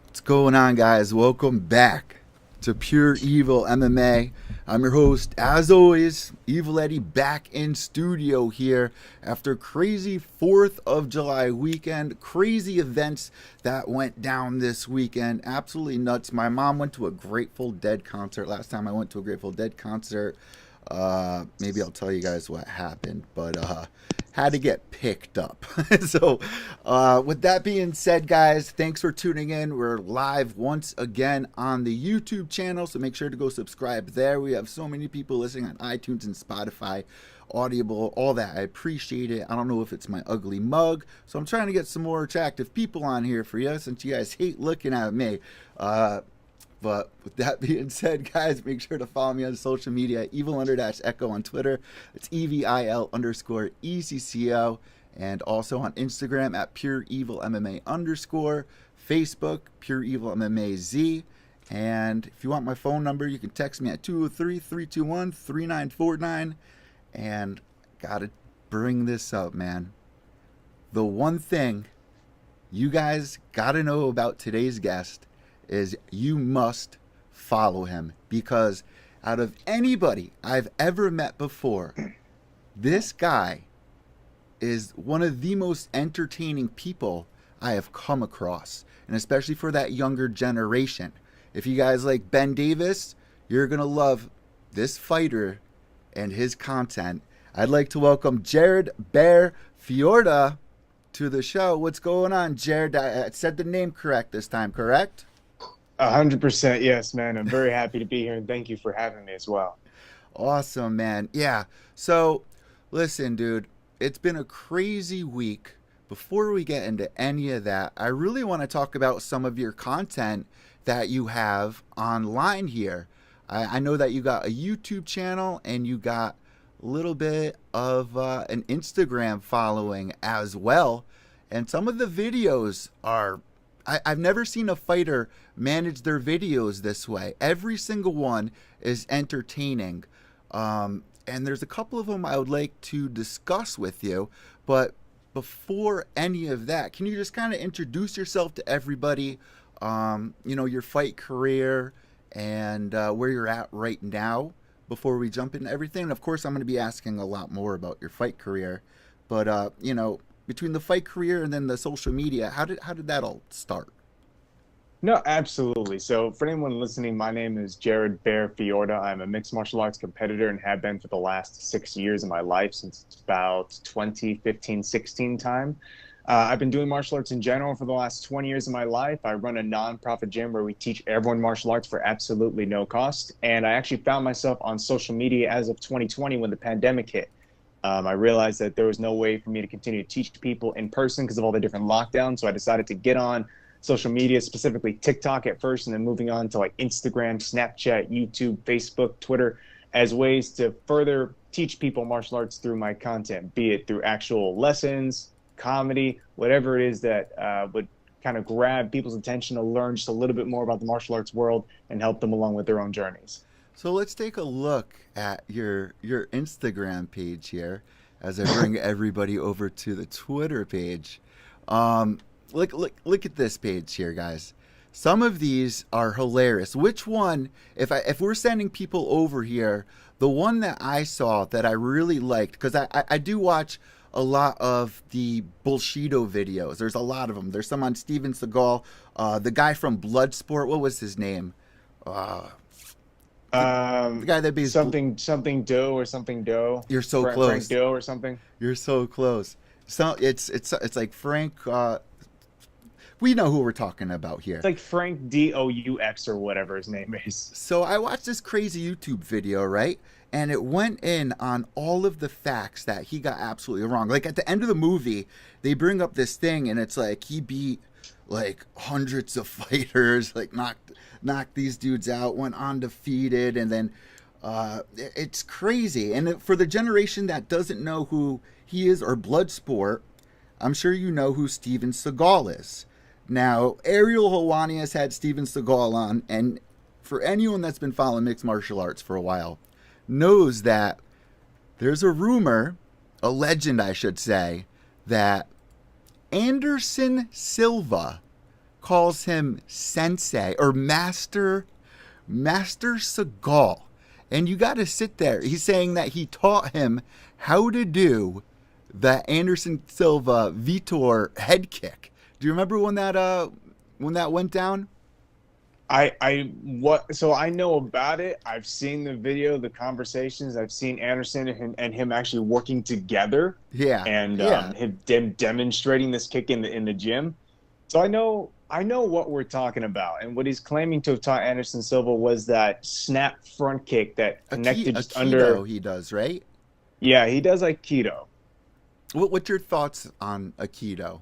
What's going on, guys? Welcome back to Pure Evil MMA. I'm your host, as always, Evil Eddie, back in studio here after crazy 4th of July weekend. Crazy events that went down this weekend. Absolutely nuts. My mom went to a Grateful Dead concert. Last time I went to a Grateful Dead concert, maybe I'll tell you guys what happened, but had to get picked up. So with that being said, guys, thanks for tuning in. We're live once again on the YouTube channel, so make sure to go subscribe there. We have so many people listening on iTunes and Spotify, Audible, all that. I appreciate it. I don't know if it's my ugly mug, so I'm trying to get some more attractive people on here for you, since you guys hate looking at me. But with that being said, guys, make sure to follow me on social media, evil_echo on Twitter. It's EVIL_ECCO. And also on Instagram at PureEvilMMA_. Facebook, Pure Evil MMA Z. And if you want my phone number, you can text me at 203-321-3949. And gotta bring this up, man. The one thing you guys gotta know about today's guest is you must follow him, because out of anybody I've ever met before, this guy is one of the most entertaining people I have come across, and especially for that younger generation. If you guys like Ben Davis, you're gonna love this fighter and his content. I'd like to welcome Jared Bear Fiorda to the show. What's going on, Jared? I said the name correct this time, correct? 100%, yes, man. I'm very happy to be here, and thank you for having me as well. Awesome, man. Yeah. So, listen, dude, it's been a crazy week. Before we get into any of that, I really want to talk about some of your content that you have online here. I know that you got a YouTube channel and you got a little bit of an Instagram following as well. And some of the videos are, I've never seen a fighter manage their videos this way. Every single one is entertaining. And there's a couple of them I would like to discuss with you. But before any of that, can you just kind of introduce yourself to everybody? Your fight career and where you're at right now before we jump into everything. And of course, I'm going to be asking a lot more about your fight career. But, between the fight career and then the social media, how did that all start? No, absolutely. So for anyone listening, my name is Jared Bear Fiorda. I'm a mixed martial arts competitor and have been for the last 6 years of my life, since about 2015-16 time. I've been doing martial arts in general for the last 20 years of my life. I run a non-profit gym where we teach everyone martial arts for absolutely no cost. And I actually found myself on social media as of 2020 when the pandemic hit. I realized that there was no way for me to continue to teach people in person because of all the different lockdowns. So I decided to get on social media, specifically TikTok at first, and then moving on to like Instagram, Snapchat, YouTube, Facebook, Twitter, as ways to further teach people martial arts through my content, be it through actual lessons, comedy, whatever it is that would kind of grab people's attention to learn just a little bit more about the martial arts world and help them along with their own journeys. So let's take a look at your Instagram page here as I bring everybody over to the Twitter page. Look at this page here, guys. Some of these are hilarious. Which one, if we're sending people over here, the one that I saw that I really liked, because I do watch a lot of the Bullshido videos. There's a lot of them. There's some on Steven Seagal, the guy from Bloodsport. What was his name? The guy that beats something Doe or something Doe. You're so close. Frank Doe or something. You're so close. So it's like Frank. We know who we're talking about here. It's like Frank Deux or whatever his name is. So I watched this crazy YouTube video, right? And it went in on all of the facts that he got absolutely wrong. Like at the end of the movie, they bring up this thing, and it's like he beat like hundreds of fighters, like knocked these dudes out, went undefeated, and then it's crazy. And for the generation that doesn't know who he is or Bloodsport, I'm sure you know who Steven Seagal is. Now, Ariel Helwani has had Steven Seagal on, and for anyone that's been following mixed martial arts for a while, knows that there's a rumor, a legend I should say, that Anderson Silva calls him sensei or master Seagal. And you got to sit there. He's saying that he taught him how to do the Anderson Silva Vitor head kick. Do you remember when that went down? So I know about it. I've seen the video, the conversations. I've seen Anderson and him actually working together. Yeah. And Yeah. him demonstrating this kick in the gym. So I know what we're talking about. And what he's claiming to have taught Anderson Silva was that snap front kick that connected just Aikido under. he does, right? Yeah, he does Aikido. What's your thoughts on Aikido?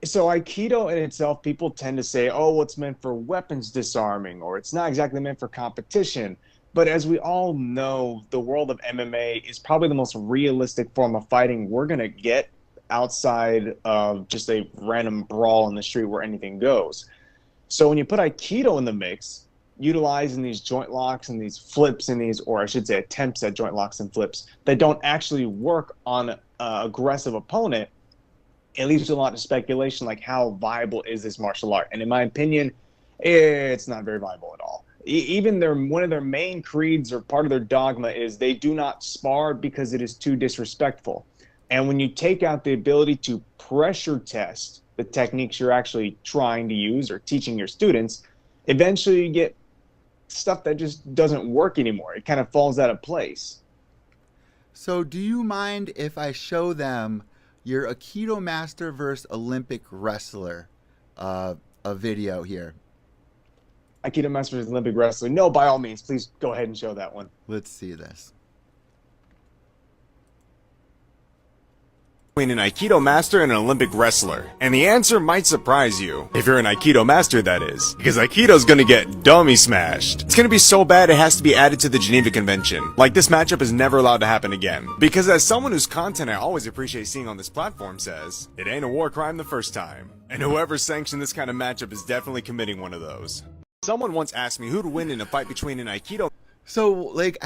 So Aikido in itself, people tend to say, oh, it's meant for weapons disarming, or it's not exactly meant for competition. But as we all know, the world of MMA is probably the most realistic form of fighting we're going to get outside of just a random brawl in the street where anything goes. So when you put Aikido in the mix, utilizing these joint locks and these flips and these, or I should say attempts at joint locks and flips that don't actually work on an aggressive opponent, it leaves a lot of speculation, like how viable is this martial art? And in my opinion, it's not very viable at all. Even one of their main creeds or part of their dogma is they do not spar because it is too disrespectful. And when you take out the ability to pressure test the techniques you're actually trying to use or teaching your students, eventually you get stuff that just doesn't work anymore. It kind of falls out of place. So do you mind if I show them your Aikido master versus Olympic wrestler a video here? Aikido master versus Olympic wrestler. No, by all means, please go ahead and show that one. Let's see this. Between an Aikido master and an Olympic wrestler? And the answer might surprise you. If you're an Aikido master, that is. Because Aikido's gonna get dummy smashed. It's gonna be so bad it has to be added to the Geneva Convention. Like, this matchup is never allowed to happen again. Because as someone whose content I always appreciate seeing on this platform says, it ain't a war crime the first time. And whoever sanctioned this kind of matchup is definitely committing one of those. Someone once asked me who'd win in a fight between an Aikido. So, like,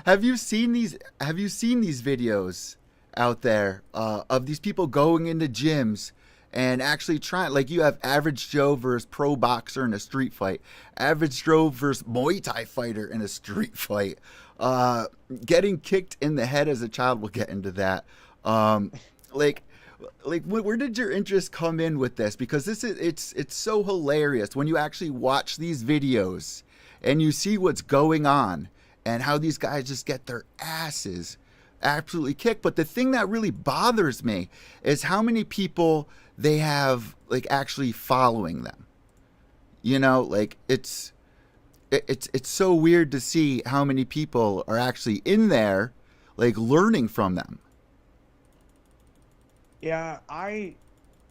have you seen these videos out there of these people going into gyms and actually trying, like, you have average Joe versus pro boxer in a street fight, average Joe versus Muay Thai fighter in a street fight, getting kicked in the head as a child. We'll get into that. Like where did your interest come in with this? Because it's so hilarious when you actually watch these videos and you see what's going on and how these guys just get their asses absolutely kicked. But the thing that really bothers me is how many people they have, like, actually following them. You know, like, it's so weird to see how many people are actually in there, like, learning from them. Yeah,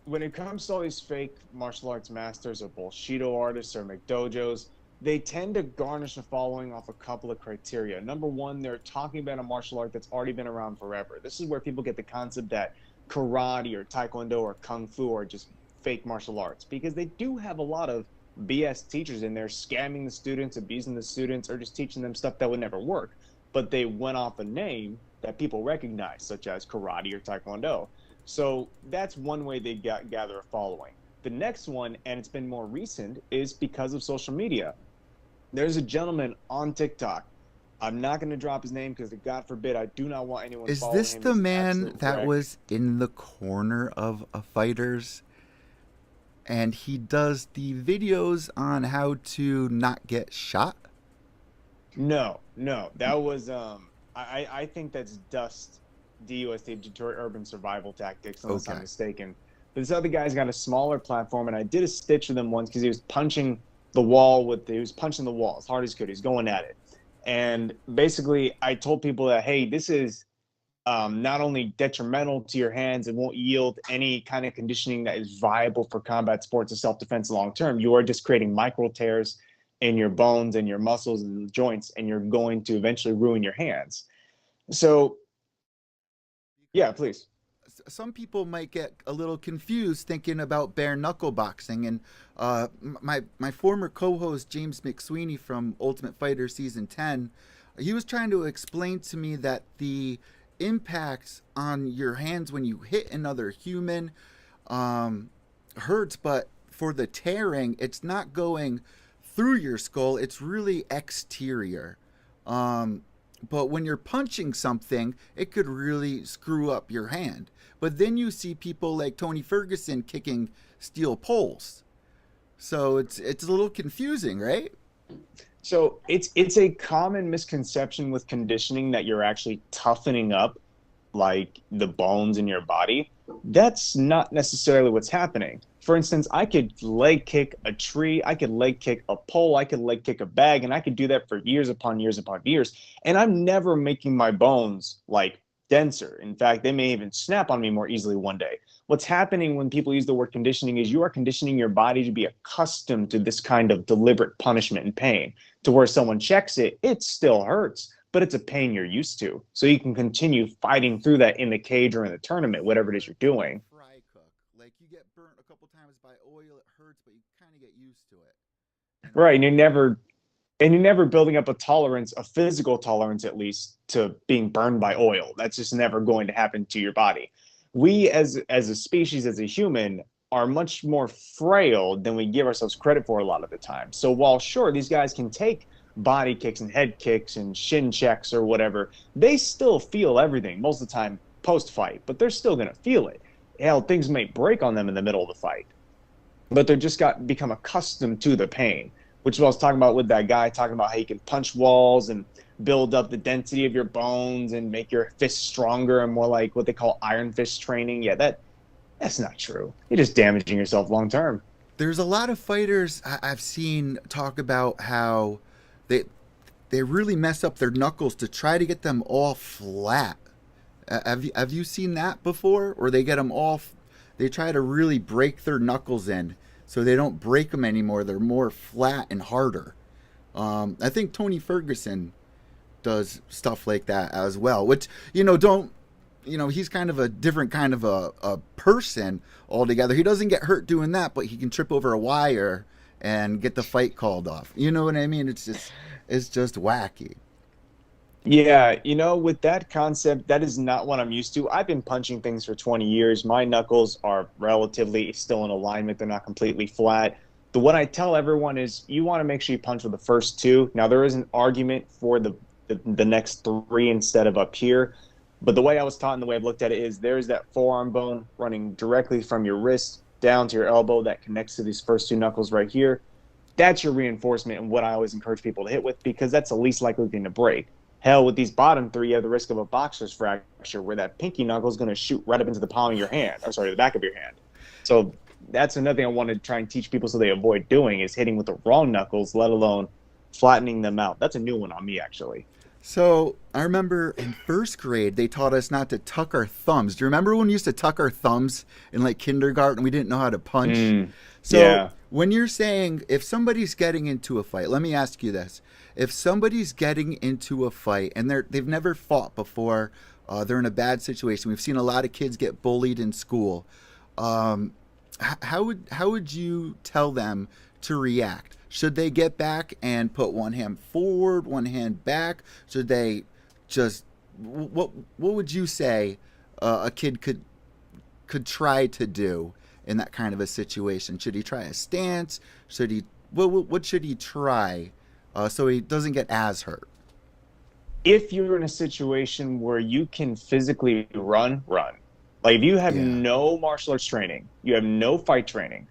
when it comes to all these fake martial arts masters or bullshido artists or McDojos, they tend to garnish a following off a couple of criteria. Number one, they're talking about a martial art that's already been around forever. This is where people get the concept that karate or taekwondo or kung fu are just fake martial arts, because they do have a lot of BS teachers in there scamming the students, abusing the students, or just teaching them stuff that would never work. But they went off a name that people recognize, such as karate or taekwondo. So that's one way they gather a following. The next one, and it's been more recent, is because of social media. There's a gentleman on TikTok. I'm not going to drop his name because, God forbid, I do not want anyone following him. Is this the man that was in the corner of a fighters? And he does the videos on how to not get shot? No. That was, I think that's Dust. DUST, Detroit Urban Survival Tactics, unless I'm mistaken. But this other guy's got a smaller platform, and I did a stitch with him once because he was punching the wall as hard as he could. He's going at it. And basically, I told people that, hey, this is not only detrimental to your hands, it won't yield any kind of conditioning that is viable for combat sports or self-defense long term. You are just creating micro tears in your bones and your muscles and joints, and you're going to eventually ruin your hands. So, yeah, please. Some people might get a little confused thinking about bare knuckle boxing, and my former co-host James McSweeney from Ultimate Fighter Season 10, he was trying to explain to me that the impacts on your hands when you hit another human, hurts, but for the tearing, it's not going through your skull. It's really exterior. Um, but when you're punching something, it could really screw up your hand. But then you see people like Tony Ferguson kicking steel poles. So it's a little confusing, right? So it's a common misconception with conditioning that you're actually toughening up like the bones in your body. That's not necessarily what's happening. For instance, I could leg kick a tree, I could leg kick a pole, I could leg kick a bag, and I could do that for years upon years upon years. And I'm never making my bones like denser. In fact, they may even snap on me more easily one day. What's happening when people use the word conditioning is you are conditioning your body to be accustomed to this kind of deliberate punishment and pain, to where someone checks it, it still hurts, but it's a pain you're used to. So you can continue fighting through that in the cage or in the tournament, whatever it is you're doing. Fry cook. Like you get burnt a couple times by oil, it hurts, but you kind of get used to it. And Right. And you're never building up a tolerance, a physical tolerance at least, to being burned by oil. That's just never going to happen to your body. We as a species, as a human, are much more frail than we give ourselves credit for a lot of the time. So while sure these guys can take body kicks and head kicks and shin checks or whatever, they still feel everything most of the time post fight, but they're still gonna feel it. Hell, things may break on them in the middle of the fight, but they're just got become accustomed to the pain, which is what I was talking about with that guy talking about how you can punch walls and build up the density of your bones and make your fists stronger and more like what they call iron fist training. Yeah, that's not true. You're just damaging yourself long term. there's a lot of fighters I've seen talk about how they they really mess up their knuckles to try to get them all flat. Have you seen that before? Or they get them all, they try to really break their knuckles in so they don't break them anymore. They're more flat and harder. I think Tony Ferguson does stuff like that as well, which, don't, he's kind of a different kind of a person altogether. He doesn't get hurt doing that, but he can trip over a wire and get the fight called off. You know what I mean? It's just wacky. Yeah, with that concept, that is not what I'm used to. I've been punching things for 20 years. My knuckles are relatively still in alignment. They're not completely flat. What I tell everyone is you want to make sure you punch with the first two. Now, there is an argument for the next three instead of up here. But the way I was taught and the way I've looked at it is there's that forearm bone running directly from your wrist down to your elbow that connects to these first two knuckles right here. That's your reinforcement and what I always encourage people to hit with, because that's the least likely thing to break. Hell, with these bottom three, you have the risk of a boxer's fracture where that pinky knuckle is going to shoot right up into the palm of your hand. Or sorry, the back of your hand. So that's another thing I want to try and teach people so they avoid doing is hitting with the wrong knuckles, let alone flattening them out. That's a new one on me, actually. So I remember in first grade, they taught us not to tuck our thumbs. Do you remember when we used to tuck our thumbs in like kindergarten? We didn't know how to punch. So yeah. when you're saying if somebody's getting into a fight, let me ask you this. If somebody's getting into a fight and they've never fought before, they're in a bad situation. We've seen a lot of kids get bullied in school. How would you tell them to react? Should they get back and put one hand forward, one hand back? Should they just what would you say a kid could try to do in that kind of a situation? Should he try a stance? Should he what should he try so he doesn't get as hurt? If you're in a situation where you can physically run. Like if you have no martial arts training, you have no fight training,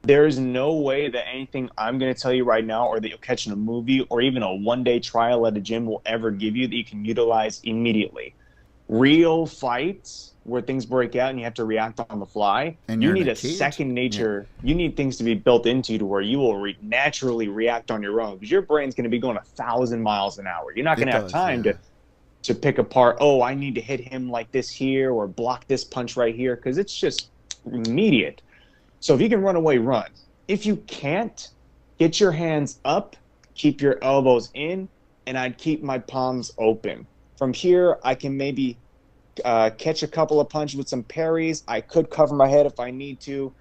there's no way that anything I'm going to tell you right now or that you'll catch in a movie or even a one-day trial at a gym will ever give you that you can utilize immediately. Real fights where things break out and you have to react on the fly, And you you're in need a a cage. second nature. You need things to be built into you to where you will naturally react on your own because your brain's going to be going 1,000 miles an hour. You're not going to have time to pick apart, oh, I need to hit him like this here or block this punch right here because it's just immediate. So if you can run away, run. If you can't, get your hands up, keep your elbows in, and I'd keep my palms open. From here, I can maybe catch a couple of punches with some parries. I could cover my head if I need to.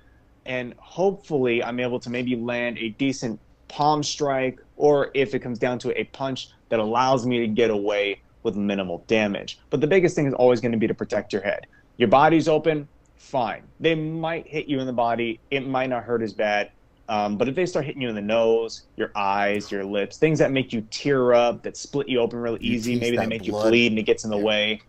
And hopefully I'm able to maybe land a decent palm strike, or if it comes down to a punch that allows me to get away with minimal damage. But the biggest thing is always going to be to protect your head. Your body's open, fine. They might hit you in the body. It might not hurt as bad. But if they start hitting you in the nose, your eyes, your lips, things that make you tear up, that split you open real easy, maybe they make you bleed and it gets in the way.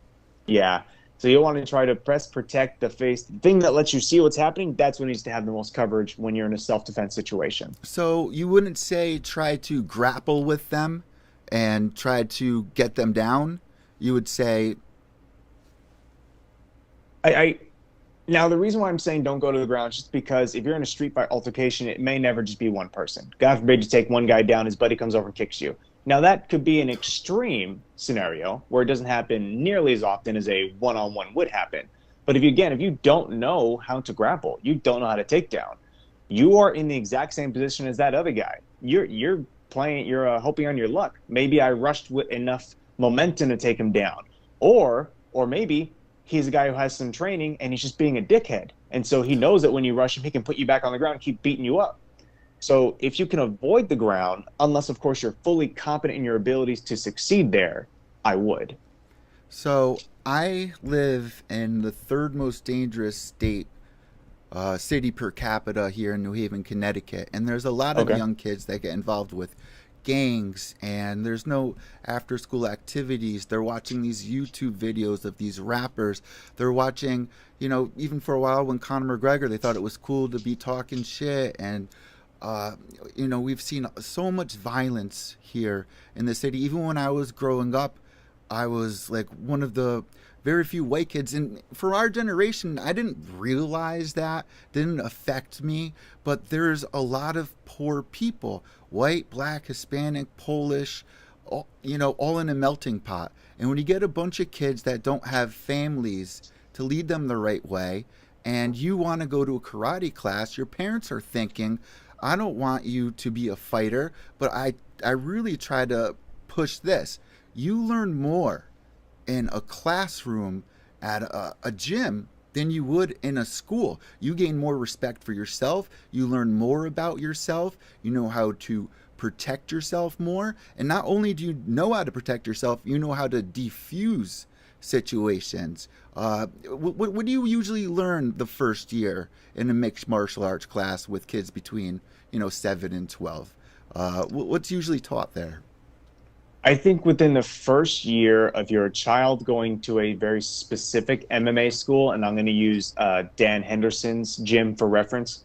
Yeah. So you'll want to try to protect the face. The thing that lets you see what's happening, that's what needs to have the most coverage when you're in a self-defense situation. So you wouldn't say try to grapple with them and try to get them down? You would say... Now, the reason why I'm saying don't go to the ground is just because if you're in a street fight altercation, it may never just be one person. God forbid you take one guy down, his buddy comes over and kicks you. Now, that could be an extreme scenario where it doesn't happen nearly as often as a one-on-one would happen. But if you don't know how to grapple, you don't know how to take down, you are in the exact same position as that other guy. You're hoping on your luck. Maybe I rushed with enough momentum to take him down. Or maybe he's a guy who has some training and he's just being a dickhead. And so he knows that when you rush him, he can put you back on the ground and keep beating you up. So if you can avoid the ground, unless, of course, you're fully competent in your abilities to succeed there, I would. So I live in the third most dangerous city per capita here in New Haven, Connecticut. And there's a lot of young kids that get involved with gangs, and there's no after school activities. They're watching these YouTube videos of these rappers. They're watching, even for a while when Conor McGregor, they thought it was cool to be talking shit. And we've seen so much violence here in the city. Even when I was growing up, I was like one of the very few white kids. And for our generation, I didn't realize that, didn't affect me. But there's a lot of poor people, white, black, Hispanic, Polish, all in a melting pot. And when you get a bunch of kids that don't have families to lead them the right way, and you want to go to a karate class, your parents are thinking, I don't want you to be a fighter, but I really try to push this. You learn more in a classroom at a gym than you would in a school. You gain more respect for yourself. You learn more about yourself. You know how to protect yourself more. And not only do you know how to protect yourself, you know how to defuse situations. What do you usually learn the first year in a mixed martial arts class with kids between 7 and 12? What's usually taught there? I think within the first year of your child going to a very specific MMA school, and I'm going to use Dan Henderson's gym for reference.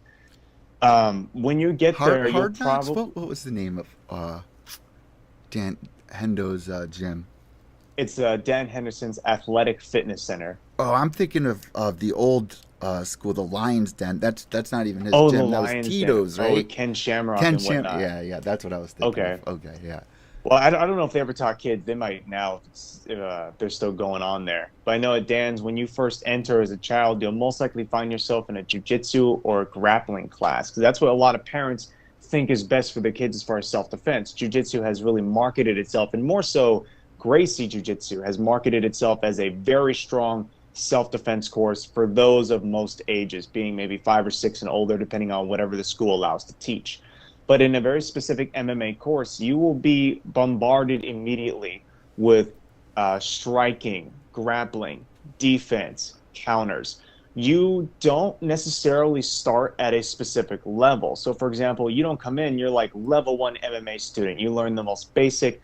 When you get there, you'll probably... What was the name of Dan Hendo's gym? It's Dan Henderson's Athletic Fitness Center. Oh, I'm thinking of the old school, the Lions Den. That's not even his gym. That was Tito's, Den. right? Oh, Ken Shamrock and whatnot. Yeah, that's what I was thinking. Okay, yeah. Well, I don't know if they ever taught kids. They might now if they're still going on there. But I know at Dan's, when you first enter as a child, you'll most likely find yourself in a jiu-jitsu or a grappling class, because that's what a lot of parents think is best for the kids as far as self-defense. Jiu-jitsu has really marketed itself, and more so, Gracie Jiu-Jitsu has marketed itself as a very strong self-defense course for those of most ages, being maybe 5 or 6 and older, depending on whatever the school allows to teach. But in a very specific MMA course, you will be bombarded immediately with striking, grappling, defense, counters. You don't necessarily start at a specific level. So, for example, you don't come in, you're like level 1 MMA student. You learn the most basic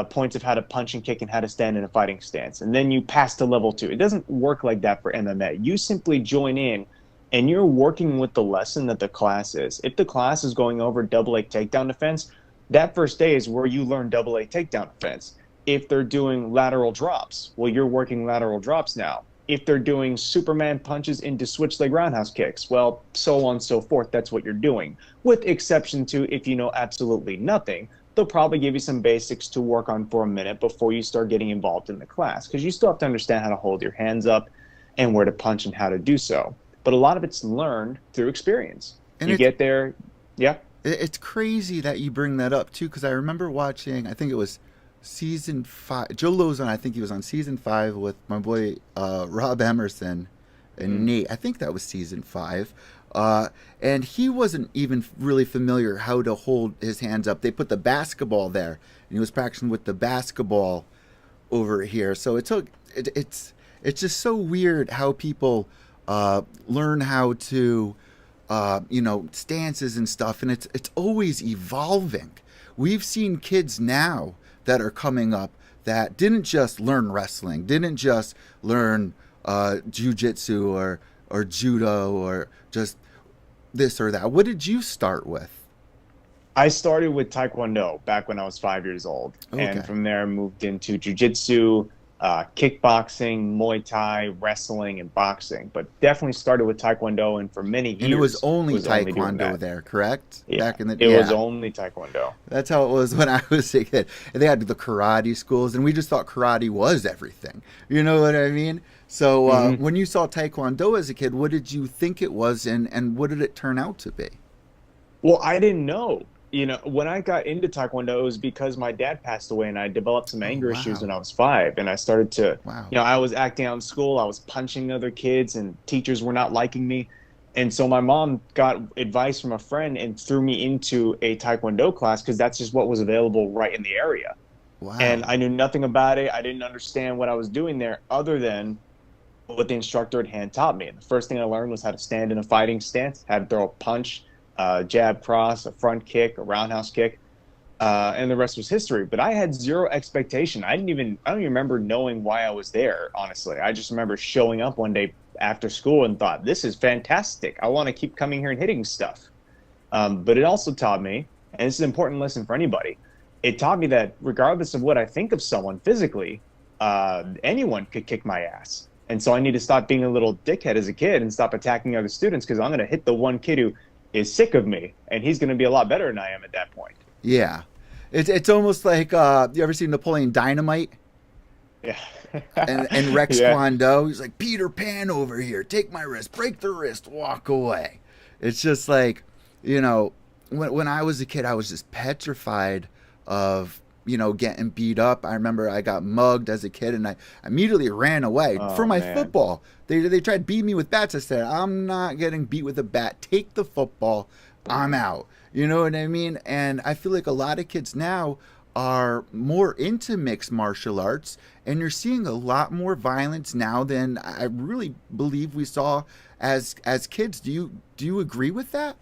points of how to punch and kick and how to stand in a fighting stance. And then you pass to level 2. It doesn't work like that for MMA. You simply join in, and you're working with the lesson that the class is. If the class is going over AA takedown defense, that first day is where you learn AA takedown defense. If they're doing lateral drops, well, you're working lateral drops now. If they're doing Superman punches into switch leg roundhouse kicks, well, so on and so forth, that's what you're doing. With exception to if you know absolutely nothing, they'll probably give you some basics to work on for a minute before you start getting involved in the class, because you still have to understand how to hold your hands up and where to punch and how to do so. But a lot of it's learned through experience. And you get there, yeah. It's crazy that you bring that up, too, because I remember watching, I think it was season 5. Joe Lozon, I think he was on season 5 with my boy Rob Emerson and Nate. I think that was season 5. And he wasn't even really familiar how to hold his hands up. They put the basketball there, and he was practicing with the basketball over here. So it's just so weird how people learn how to, stances and stuff, and it's always evolving. We've seen kids now that are coming up that didn't just learn wrestling, didn't just learn jiu-jitsu or judo or just this or that. What did you start with? I started with Taekwondo back when I was 5 years old. Okay. And from there moved into jiu-jitsu, kickboxing, Muay Thai, wrestling, and boxing. But definitely started with Taekwondo, and for many years. And it was only doing Taekwondo that. there, correct? Yeah, Back in the it was only Taekwondo. That's how it was when I was a kid. And they had the karate schools, and we just thought karate was everything. You know what I mean? So when you saw Taekwondo as a kid, what did you think it was, and what did it turn out to be? Well, I didn't know. When I got into Taekwondo, it was because my dad passed away and I developed some anger issues when I was 5. And I started to, I was acting out in school. I was punching other kids and teachers were not liking me. And so my mom got advice from a friend and threw me into a Taekwondo class because that's just what was available right in the area. Wow. And I knew nothing about it. I didn't understand what I was doing there other than what the instructor at hand taught me. And the first thing I learned was how to stand in a fighting stance, how to throw a punch, jab cross, a front kick, a roundhouse kick, and the rest was history. But I had zero expectation. I don't even remember knowing why I was there, honestly. I just remember showing up one day after school and thought, this is fantastic. I want to keep coming here and hitting stuff. But it also taught me, and this is an important lesson for anybody, it taught me that regardless of what I think of someone physically, anyone could kick my ass. And so I need to stop being a little dickhead as a kid and stop attacking other students, because I'm going to hit the one kid who is sick of me, and he's going to be a lot better than I am at that point. Yeah. It's almost like, you ever seen Napoleon Dynamite? Yeah. and Rex Kwon Do, he's like, Peter Pan over here, take my wrist, break the wrist, walk away. It's just like, when I was a kid, I was just petrified of, getting beat up. I remember I got mugged as a kid, and I immediately ran away for my football. They tried to beat me with bats. I said, I'm not getting beat with a bat. Take the football. I'm out. You know what I mean? And I feel like a lot of kids now are more into mixed martial arts, and you're seeing a lot more violence now than I really believe we saw as kids. Do you agree with that?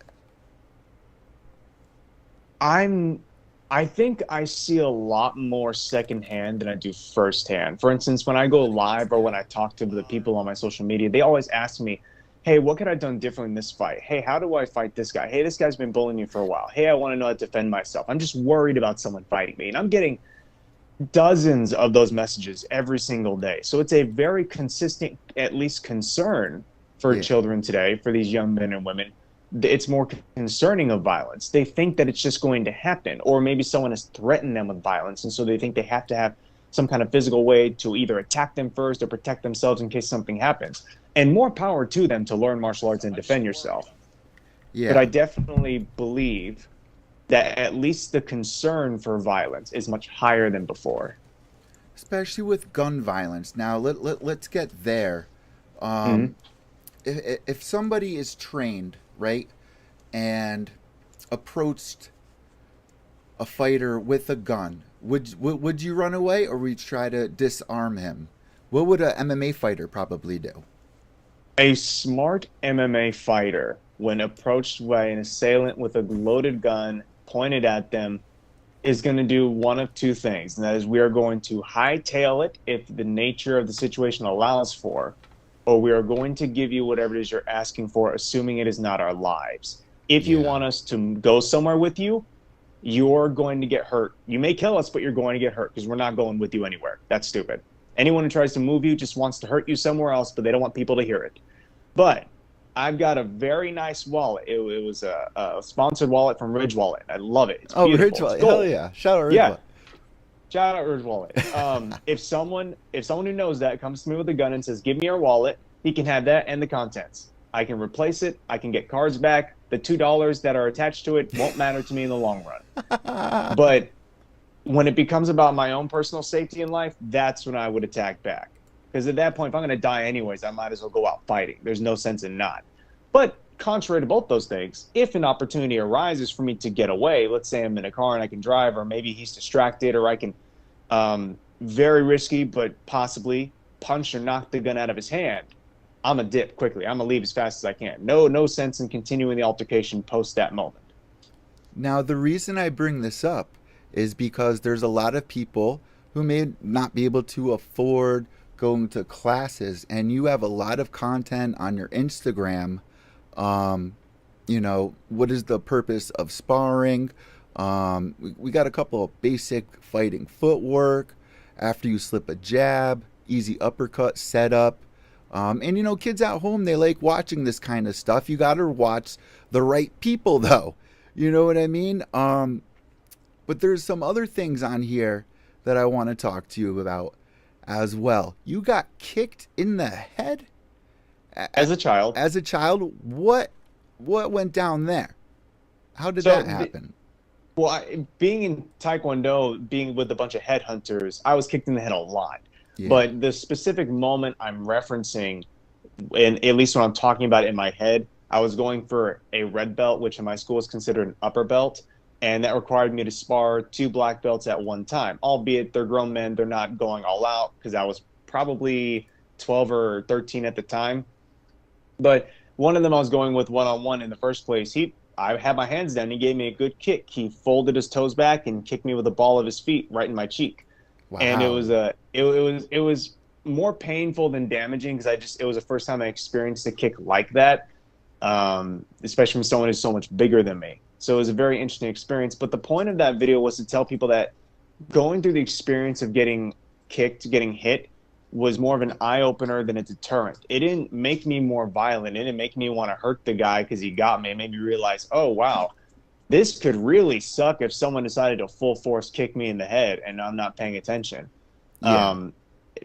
I think I see a lot more secondhand than I do firsthand. For instance, when I go live or when I talk to the people on my social media, they always ask me, hey, what could I have done differently in this fight? Hey, how do I fight this guy? Hey, this guy's been bullying me for a while. Hey, I want to know how to defend myself. I'm just worried about someone fighting me. And I'm getting dozens of those messages every single day. So it's a very consistent, at least concern for children today, for these young men and women. It's more concerning of violence. They think that it's just going to happen, or maybe someone has threatened them with violence, and so they think they have to have some kind of physical way to either attack them first or protect themselves in case something happens. And more power to them to learn martial arts and defend yourself. Yeah. But I definitely believe that at least the concern for violence is much higher than before. Especially with gun violence. Now, let's get there. If somebody is trained, right, and approached a fighter with a gun, would you run away, or would you try to disarm him? What would a MMA fighter probably do? A smart MMA fighter, when approached by an assailant with a loaded gun pointed at them, is going to do one of two things, and that is we are going to hightail it if the nature of the situation allows for, or we are going to give you whatever it is you're asking for, assuming it is not our lives. If you want us to go somewhere with you, you're going to get hurt. You may kill us, but you're going to get hurt because we're not going with you anywhere. That's stupid. Anyone who tries to move you just wants to hurt you somewhere else, but they don't want people to hear it. But I've got a very nice wallet. It was a sponsored wallet from Ridge Wallet. I love it. It's beautiful. Ridge Wallet. Hell yeah. Shout out Ridge Wallet. Shout out Ridge Wallet. If someone who knows that comes to me with a gun and says, give me your wallet, he can have that and the contents. I can replace it. I can get cards back. The $2 that are attached to it won't matter to me in the long run. But when it becomes about my own personal safety in life, that's when I would attack back. Because at that point, if I'm going to die anyways, I might as well go out fighting. There's no sense in not. But contrary to both those things, if an opportunity arises for me to get away, let's say I'm in a car and I can drive, or maybe he's distracted, or I can, very risky, but possibly punch or knock the gun out of his hand, I'm gonna dip quickly. I'm gonna leave as fast as I can. No sense in continuing the altercation post that moment. Now, the reason I bring this up is because there's a lot of people who may not be able to afford going to classes, and you have a lot of content on your Instagram. You know, what is the purpose of sparring? We got a couple of basic fighting footwork. After you slip a jab, easy uppercut setup. And you know, kids at home, they like watching this kind of stuff. You got to watch the right people, though. You know what I mean? But there's some other things on here that I want to talk to you about as well. You got kicked in the head As a child. As a child, what went down there? How did that happen? Well, being in Taekwondo, being with a bunch of headhunters, I was kicked in the head a lot. Yeah. But the specific moment I'm referencing, and at least when I'm talking about it in my head, I was going for a red belt, which in my school is considered an upper belt, and that required me to spar 2 black belts at one time, albeit they're grown men. They're not going all out because I was probably 12 or 13 at the time. But one of them I was going with one-on-one in the first place. I had my hands down. He gave me a good kick. He folded his toes back and kicked me with the ball of his feet right in my cheek. Wow. And it was more painful than damaging because it was the first time I experienced a kick like that, especially from someone who's so much bigger than me. So it was a very interesting experience. But the point of that video was to tell people that going through the experience of getting kicked, getting hit, was more of an eye-opener than a deterrent. It didn't make me more violent. It didn't make me want to hurt the guy because he got me. It made me realize, oh, wow, this could really suck if someone decided to full force kick me in the head and I'm not paying attention. Yeah.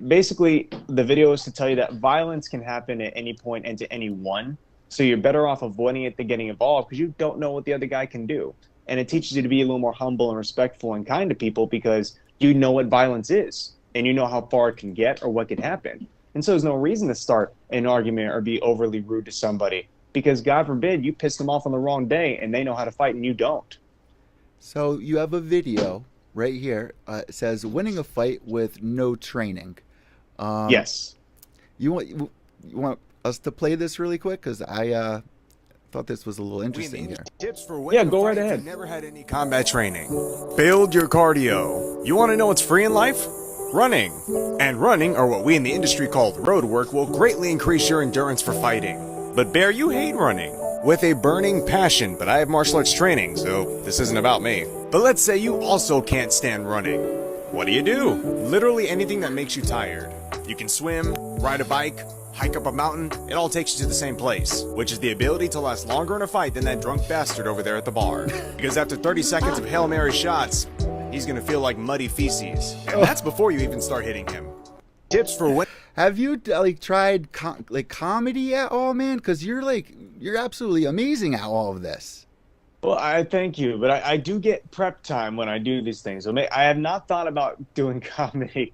Basically, the video is to tell you that violence can happen at any point and to anyone. So you're better off avoiding it than getting involved because you don't know what the other guy can do. And it teaches you to be a little more humble and respectful and kind to people because you know what violence is. And you know how far it can get or what can happen. And so there's no reason to start an argument or be overly rude to somebody because, God forbid, you piss them off on the wrong day and they know how to fight and you don't. So you have a video right here. It says, winning a fight with no training. Yes. You want us to play this really quick? Because I thought this was a little interesting here. Tips for winning go right ahead. Never had any combat training. Build your cardio. You want to know what's free in life? Running. And running, or what we in the industry call road work, will greatly increase your endurance for fighting. But Bear, you hate running. With a burning passion, but I have martial arts training, so this isn't about me. But let's say you also can't stand running. What do? Literally anything that makes you tired. You can swim, ride a bike, hike up a mountain, it all takes you to the same place, which is the ability to last longer in a fight than that drunk bastard over there at the bar. Because after 30 seconds of Hail Mary shots, he's gonna feel like muddy feces. And that's before you even start hitting him. Tips for when... Have you tried comedy at all, man? Because you're absolutely amazing at all of this. Well, I thank you, but I do get prep time when I do these things. So I have not thought about doing comedy,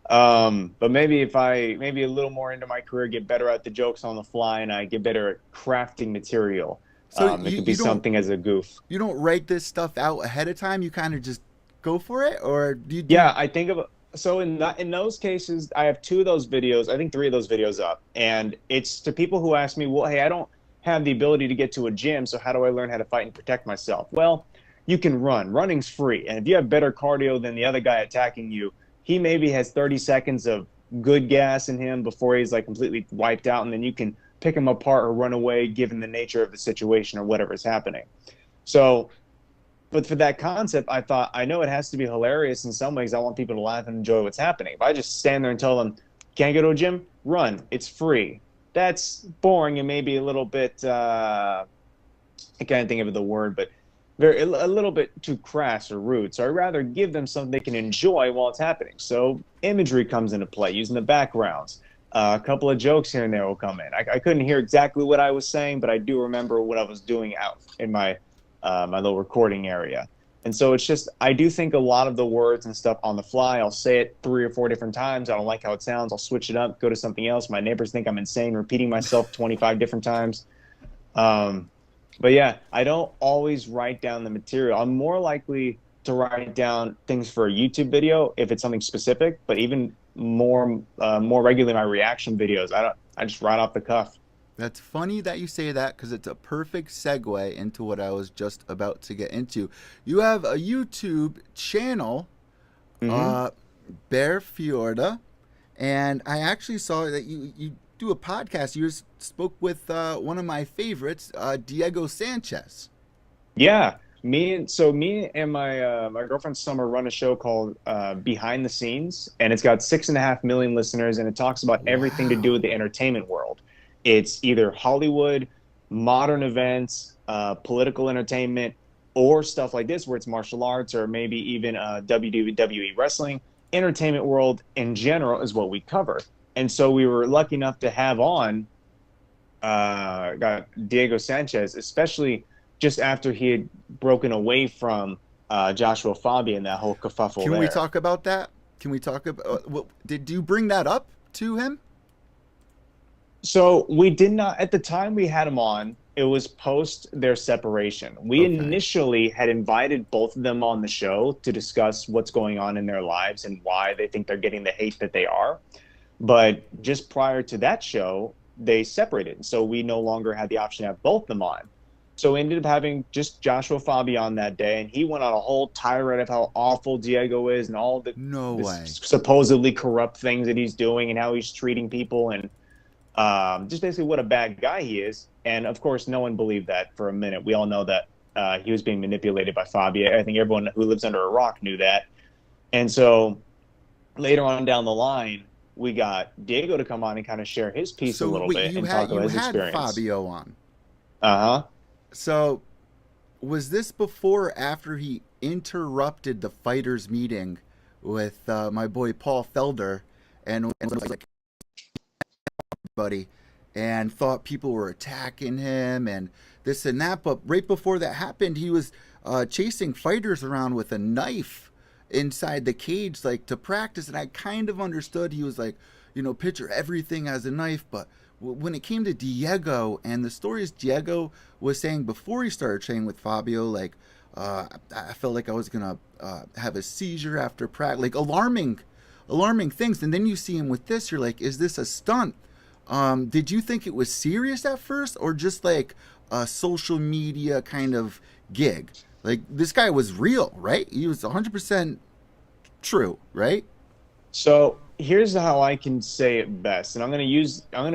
but maybe if maybe a little more into my career, get better at the jokes on the fly, and I get better at crafting material. So it could be something as a goof. You don't write this stuff out ahead of time. You kind of just go for it, or do you? Yeah, I think of. So in those cases, I have 2 of those videos, I think 3 of those videos up. And it's to people who ask me, well, hey, I don't have the ability to get to a gym, so how do I learn how to fight and protect myself? Well, you can run. Running's free. And if you have better cardio than the other guy attacking you, he maybe has 30 seconds of good gas in him before he's completely wiped out, and then you can pick him apart or run away given the nature of the situation or whatever's happening. So... But for that concept, I thought, I know it has to be hilarious in some ways. I want people to laugh and enjoy what's happening. If I just stand there and tell them, can't go to a gym? Run. It's free. That's boring and maybe a little bit, I can't think of the word, but a little bit too crass or rude. So I'd rather give them something they can enjoy while it's happening. So imagery comes into play, using the backgrounds. A couple of jokes here and there will come in. I couldn't hear exactly what I was saying, but I do remember what I was doing out in my little recording area. And so it's just, I do think a lot of the words and stuff on the fly, I'll say it 3 or 4 different times. I don't like how it sounds. I'll switch it up, go to something else. My neighbors think I'm insane, repeating myself 25 different times. But yeah, I don't always write down the material. I'm more likely to write down things for a YouTube video if it's something specific, but even more regularly my reaction videos. I just right off the cuff. That's funny that you say that because it's a perfect segue into what I was just about to get into. You have a YouTube channel, Hmm. uh, Bear Fiorda, and I actually saw that you do a podcast. You just spoke with one of my favorites, Diego Sanchez. Yeah, me and my girlfriend Summer run a show called Behind the Scenes, and it's got 6.5 million listeners, and it talks about everything to do with Wow. the entertainment world. It's either Hollywood, modern events, political entertainment, or stuff like this where it's martial arts or maybe even WWE wrestling. Entertainment world in general is what we cover, and so we were lucky enough to have on got Diego Sanchez, especially just after he had broken away from Joshua Fabia and that whole kerfuffle Can we there. talk about that? Can we talk about what did you bring that up to him? So we did not, at the time we had him on, it was post their separation. We Okay. initially had invited both of them on the show to discuss what's going on in their lives and why they think they're getting the hate that they are. But just prior to that show, they separated. So we no longer had the option to have both of them on. So we ended up having just Joshua Fabia on that day, and he went on a whole tirade of how awful Diego is and all No this way. supposedly corrupt things that he's doing and how he's treating people and just basically what a bad guy he is. And of course, no one believed that for a minute. We all know that he was being manipulated by Fabia. I think everyone who lives under a rock knew that. And so later on down the line, we got Diego to come on and kind of share his piece a So little wait, bit you and talk had about you his had experience. Fabio on. Uh huh. So was this before or after he interrupted the fighters meeting with my boy Paul Felder and was like buddy and thought people were attacking him and this and that, but right before that happened he was chasing fighters around with a knife inside the cage like to practice, and I kind of understood he was like, picture everything as a knife, but when it came to Diego and the stories Diego was saying before he started training with Fabio, like I felt like I was gonna have a seizure after practice, like alarming things. And then you see him with this, you're like, is this a stunt? Did you think it was serious at first, or just like a social media kind of gig? Like this guy was real, right? He was 100% true, right? So here's how I can say it best, and I'm gonna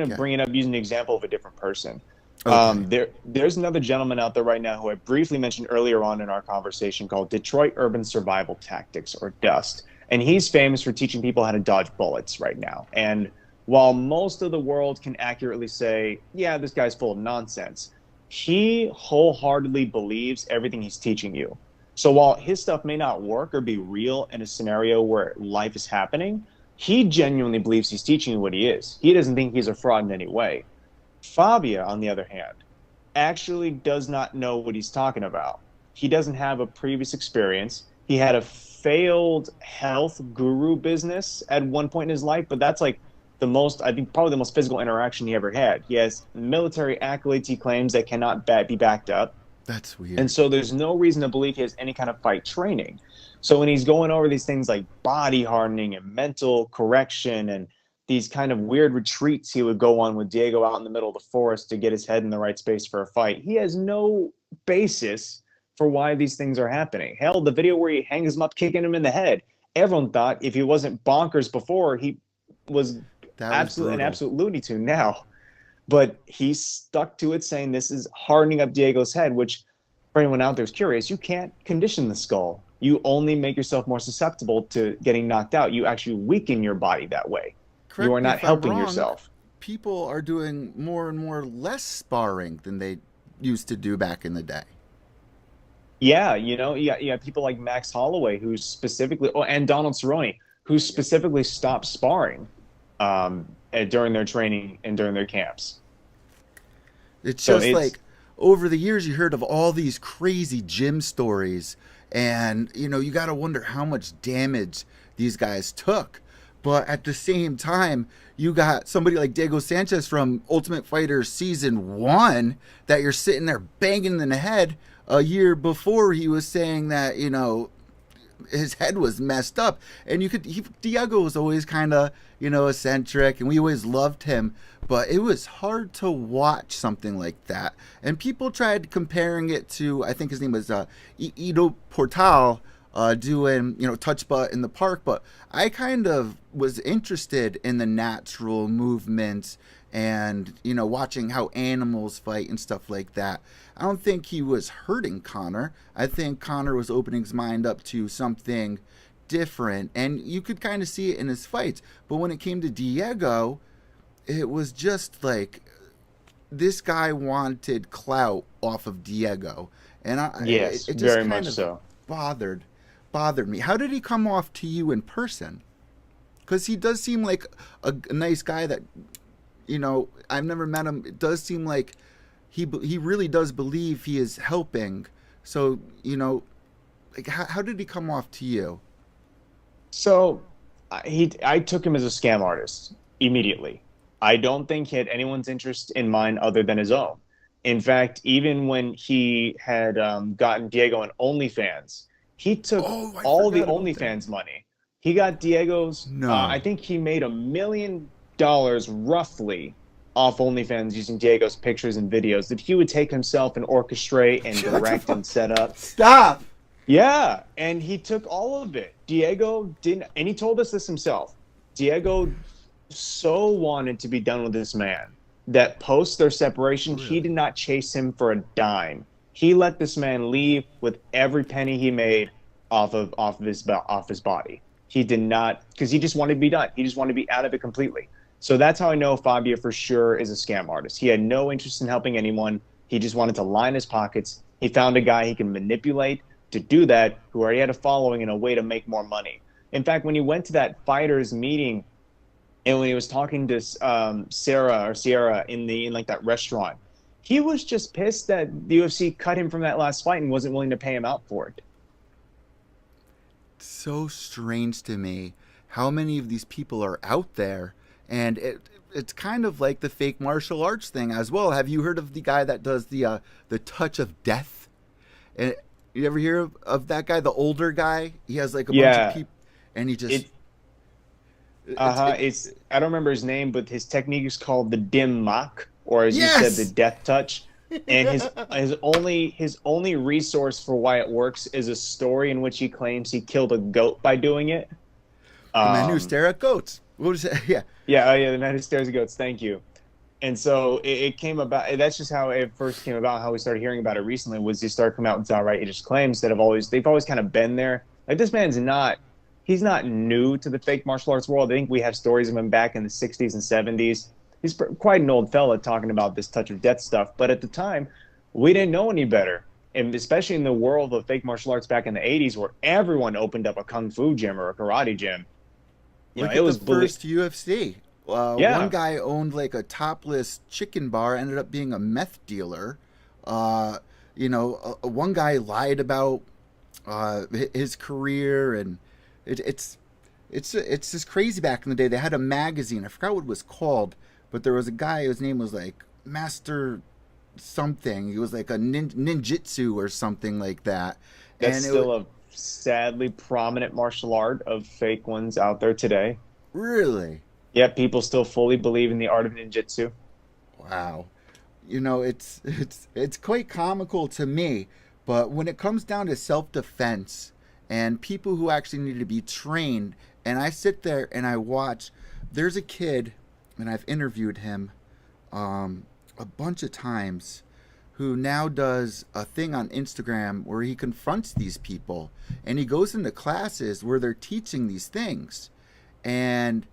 Okay. bring it up using the example of a different person. Okay. There's another gentleman out there right now who I briefly mentioned earlier on in our conversation called Detroit Urban Survival Tactics, or Dust, and he's famous for teaching people how to dodge bullets right now. And while most of the world can accurately say, yeah, this guy's full of nonsense, he wholeheartedly believes everything he's teaching you. So while his stuff may not work or be real in a scenario where life is happening, he genuinely believes he's teaching you what he is. He doesn't think he's a fraud in any way. Fabia, on the other hand, actually does not know what he's talking about. He doesn't have a previous experience. He had a failed health guru business at one point in his life, but that's like the most, I think, probably the most physical interaction he ever had. He has military accolades he claims that cannot be backed up. That's And weird. so there's no reason to believe he has any kind of fight training. So when he's going over these things like body hardening and mental correction and these kind of weird retreats he would go on with Diego out in the middle of the forest to get his head in the right space for a fight, he has no basis for why these things are happening. Hell, the video where he hangs him up, kicking him in the head, everyone thought if he wasn't bonkers before, he was That was an brutal. absolute Looney Tune now. But he stuck to it, saying this is hardening up Diego's head, which for anyone out there who's curious, you can't condition the skull. You only make yourself more susceptible to getting knocked out. You actually weaken your body that way. You Correct are me not if I'm helping wrong. yourself. People are doing more and more less sparring than they used to do back in the day. Yeah, you got people like Max Holloway, who specifically, oh, and Donald Cerrone, who specifically stopped sparring during their training and during their camps. It's So just it's like over the years you heard of all these crazy gym stories, and you got to wonder how much damage these guys took. But at the same time, you got somebody like Diego Sanchez from Ultimate Fighter season 1 that you're sitting there banging in the head a year before he was saying that, his head was messed up, and Diego was always kind of, eccentric, and we always loved him, but it was hard to watch something like that. And people tried comparing it to, I think his name was Ido Portal, doing, touch butt in the park, but I kind of was interested in the natural movements and, watching how animals fight and stuff like that. I don't think he was hurting Conor. I think Conor was opening his mind up to something different, and you could kind of see it in his fights. But when it came to Diego, it was just like this guy wanted clout off of Diego, and yes, it just very kind much of so. bothered me. How did he come off to you in person? Because he does seem like a nice guy that, I've never met him. It does seem like he really does believe he is helping. So, like how did he come off to you? So I took him as a scam artist immediately. I don't think he had anyone's interest in mind other than his own. In fact, even when he had gotten Diego on OnlyFans, he took all the OnlyFans money. He got Diego's, I think he made $1 million roughly off OnlyFans using Diego's pictures and videos that he would take himself and orchestrate and direct and set up. Stop! Yeah, and he took all of it. Diego didn't, and he told us this himself. Diego so wanted to be done with this man that post their separation, he did not chase him for a dime. He let this man leave with every penny he made off his body. He did not, because he just wanted to be done. He just wanted to be out of it completely. So that's how I know Fabia for sure is a scam artist. He had no interest in helping anyone. He just wanted to line his pockets. He found a guy he can manipulate to do that, who already had a following and a way to make more money. In fact, when he went to that fighters meeting, and when he was talking to Sierra in like that restaurant, he was just pissed that the UFC cut him from that last fight and wasn't willing to pay him out for it. So strange to me how many of these people are out there, and it's kind of like the fake martial arts thing as well. Have you heard of the guy that does the touch of death? And you ever hear of that guy, the older guy? He has like a bunch of people, and he just I don't remember his name, but his technique is called the dim mak, or as you said, the death touch. And his only resource for why it works is a story in which he claims he killed a goat by doing it. The man who stare at goats. What was it? Yeah. The man who stares at goats. Thank you. And so it came about. That's just how it first came about. How we started hearing about it recently was he started coming out with outrageous claims that they've always kind of been there. Like, this man's he's not new to the fake martial arts world. I think we have stories of him back in the 60s and 70s. He's quite an old fella talking about this touch of death stuff. But at the time, we didn't know any better. And especially in the world of fake martial arts back in the 80s, where everyone opened up a kung fu gym or a karate gym. It was the first UFC. One guy owned like a topless chicken bar, ended up being a meth dealer. One guy lied about his career, and it's just crazy. Back in the day, they had a magazine. I forgot what it was called, but there was a guy whose name was like Master something. He was like a ninjutsu or something like that. That's still a sadly prominent martial art of fake ones out there today. Really? Yeah, people still fully believe in the art of ninjutsu. Wow. It's quite comical to me, but when it comes down to self-defense and people who actually need to be trained, and I sit there and I watch, there's a kid, and I've interviewed him a bunch of times, who now does a thing on Instagram where he confronts these people, and he goes into classes where they're teaching these things, and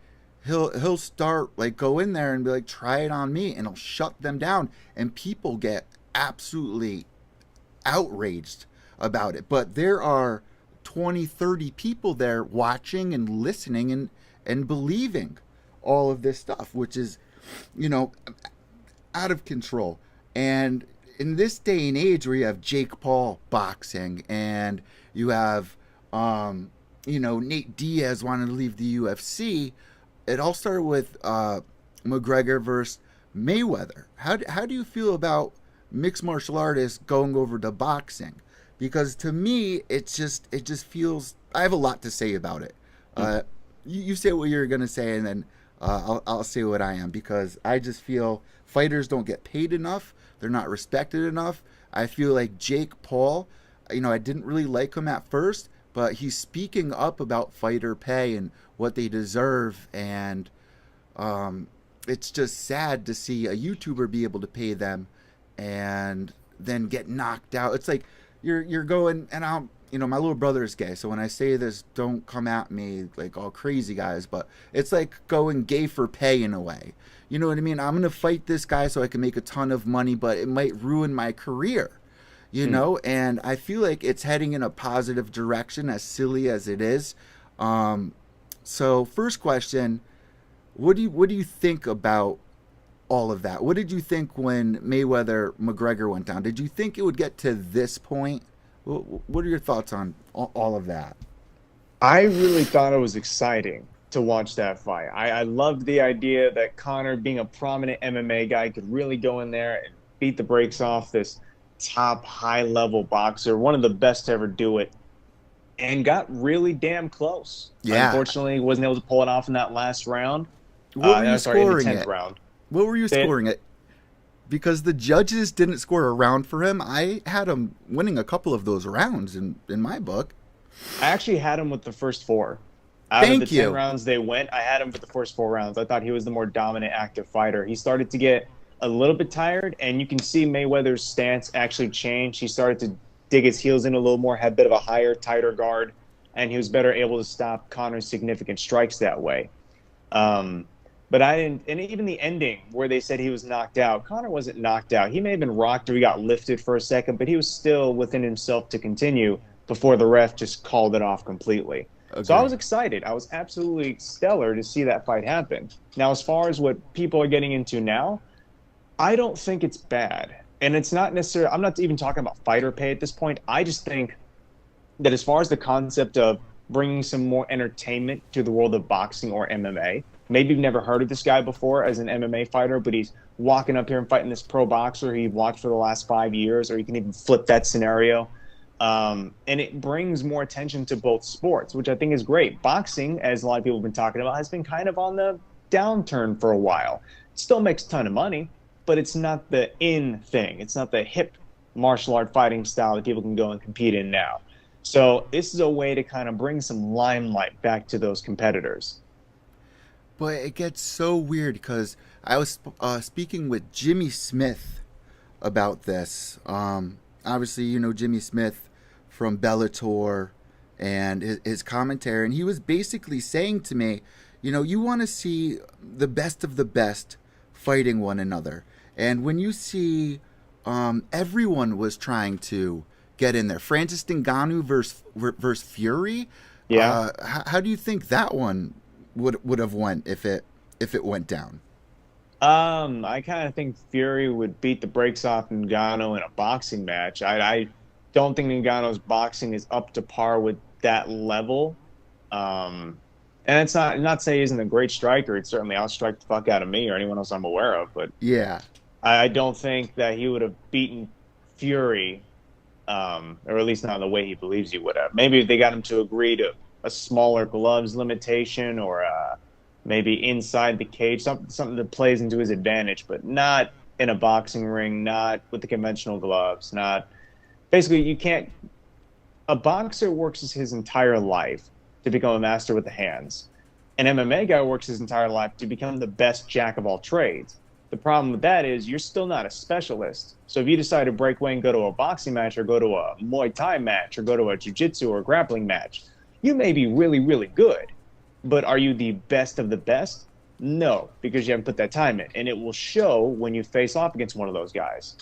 he'll start like go in there and be like, try it on me, and he'll shut them down, and people get absolutely outraged about it. But there are 20, 30 people there watching and listening and believing all of this stuff, which is, out of control. And in this day and age where you have Jake Paul boxing, and you have, Nate Diaz wanting to leave the UFC, it all started with McGregor versus Mayweather. How do you feel about mixed martial artists going over to boxing? Because to me, it just feels I have a lot to say about it. You say what you're gonna say, and then I'll say what I am, because I just feel fighters don't get paid enough. They're not respected enough. I feel like Jake Paul, I didn't really like him at first, but he's speaking up about fighter pay and what they deserve, and it's just sad to see a YouTuber be able to pay them and then get knocked out. It's like you're going, and my little brother is gay, so when I say this, don't come at me like all crazy guys, but it's like going gay for pay in a way. You know what I mean? I'm going to fight this guy so I can make a ton of money, but it might ruin my career, and I feel like it's heading in a positive direction, as silly as it is. So first question, what do you think about all of that? What did you think when Mayweather McGregor went down? Did you think it would get to this point? What are your thoughts on all of that? I really thought it was exciting to watch that fight. I loved the idea that Conor, being a prominent MMA guy, could really go in there and beat the brakes off this top high-level boxer, one of the best to ever do it, and got really damn close. Yeah. Unfortunately, wasn't able to pull it off in that last round. What were you scoring scoring in the 10th round. What were you scoring it? Because the judges didn't score a round for him. I had him winning a couple of those rounds in my book. I actually had him with the first 4. Out of the 10 you. rounds they went, I had him for the first 4 rounds. I thought he was the more dominant, active fighter. He started to get a little bit tired, and you can see Mayweather's stance actually change. He started to dig his heels in a little more, had a bit of a higher, tighter guard, and he was better able to stop Conor's significant strikes that way. But I didn't, and even the ending where they said he was knocked out, Conor wasn't knocked out. He may have been rocked or he got lifted for a second, but he was still within himself to continue before the ref just called it off completely. Okay. So I was excited. I was absolutely stellar to see that fight happen. Now, as far as what people are getting into now, I don't think it's bad. And it's not necessarily, I'm not even talking about fighter pay at this point. I just think that as far as the concept of bringing some more entertainment to the world of boxing or MMA, maybe you've never heard of this guy before as an MMA fighter, but he's walking up here and fighting this pro boxer he watched for the last 5 years, or you can even flip that scenario. And it brings more attention to both sports, which I think is great. Boxing, as a lot of people have been talking about, has been kind of on the downturn for a while. It still makes a ton of money, but it's not the in thing. It's not the hip martial art fighting style that people can go and compete in now. So this is a way to kind of bring some limelight back to those competitors. But it gets so weird because I was speaking with Jimmy Smith about this. Obviously, Jimmy Smith from Bellator and his commentary. And he was basically saying to me, you want to see the best of the best fighting one another. And when you see everyone was trying to get in there, Francis Ngannou versus Fury, yeah. How do you think that one would have went if it went down? I kind of think Fury would beat the brakes off Ngannou in a boxing match. I don't think Ngannou's boxing is up to par with that level. And it's not say he isn't a great striker. He'd certainly outstrike the fuck out of me or anyone else I'm aware of. But yeah, I don't think that he would have beaten Fury, or at least not the way he believes he would have. Maybe if they got him to agree to a smaller gloves limitation, or maybe inside the cage, something that plays into his advantage, but not in a boxing ring, not with the conventional gloves, basically you can't. A boxer works his entire life to become a master with the hands. An MMA guy works his entire life to become the best jack of all trades. The problem with that is you're still not a specialist. So if you decide to break away and go to a boxing match, or go to a Muay Thai match, or go to a jiu-jitsu or grappling match, you may be really, really good, but are you the best of the best? No, because you haven't put that time in, and it will show when you face off against one of those guys.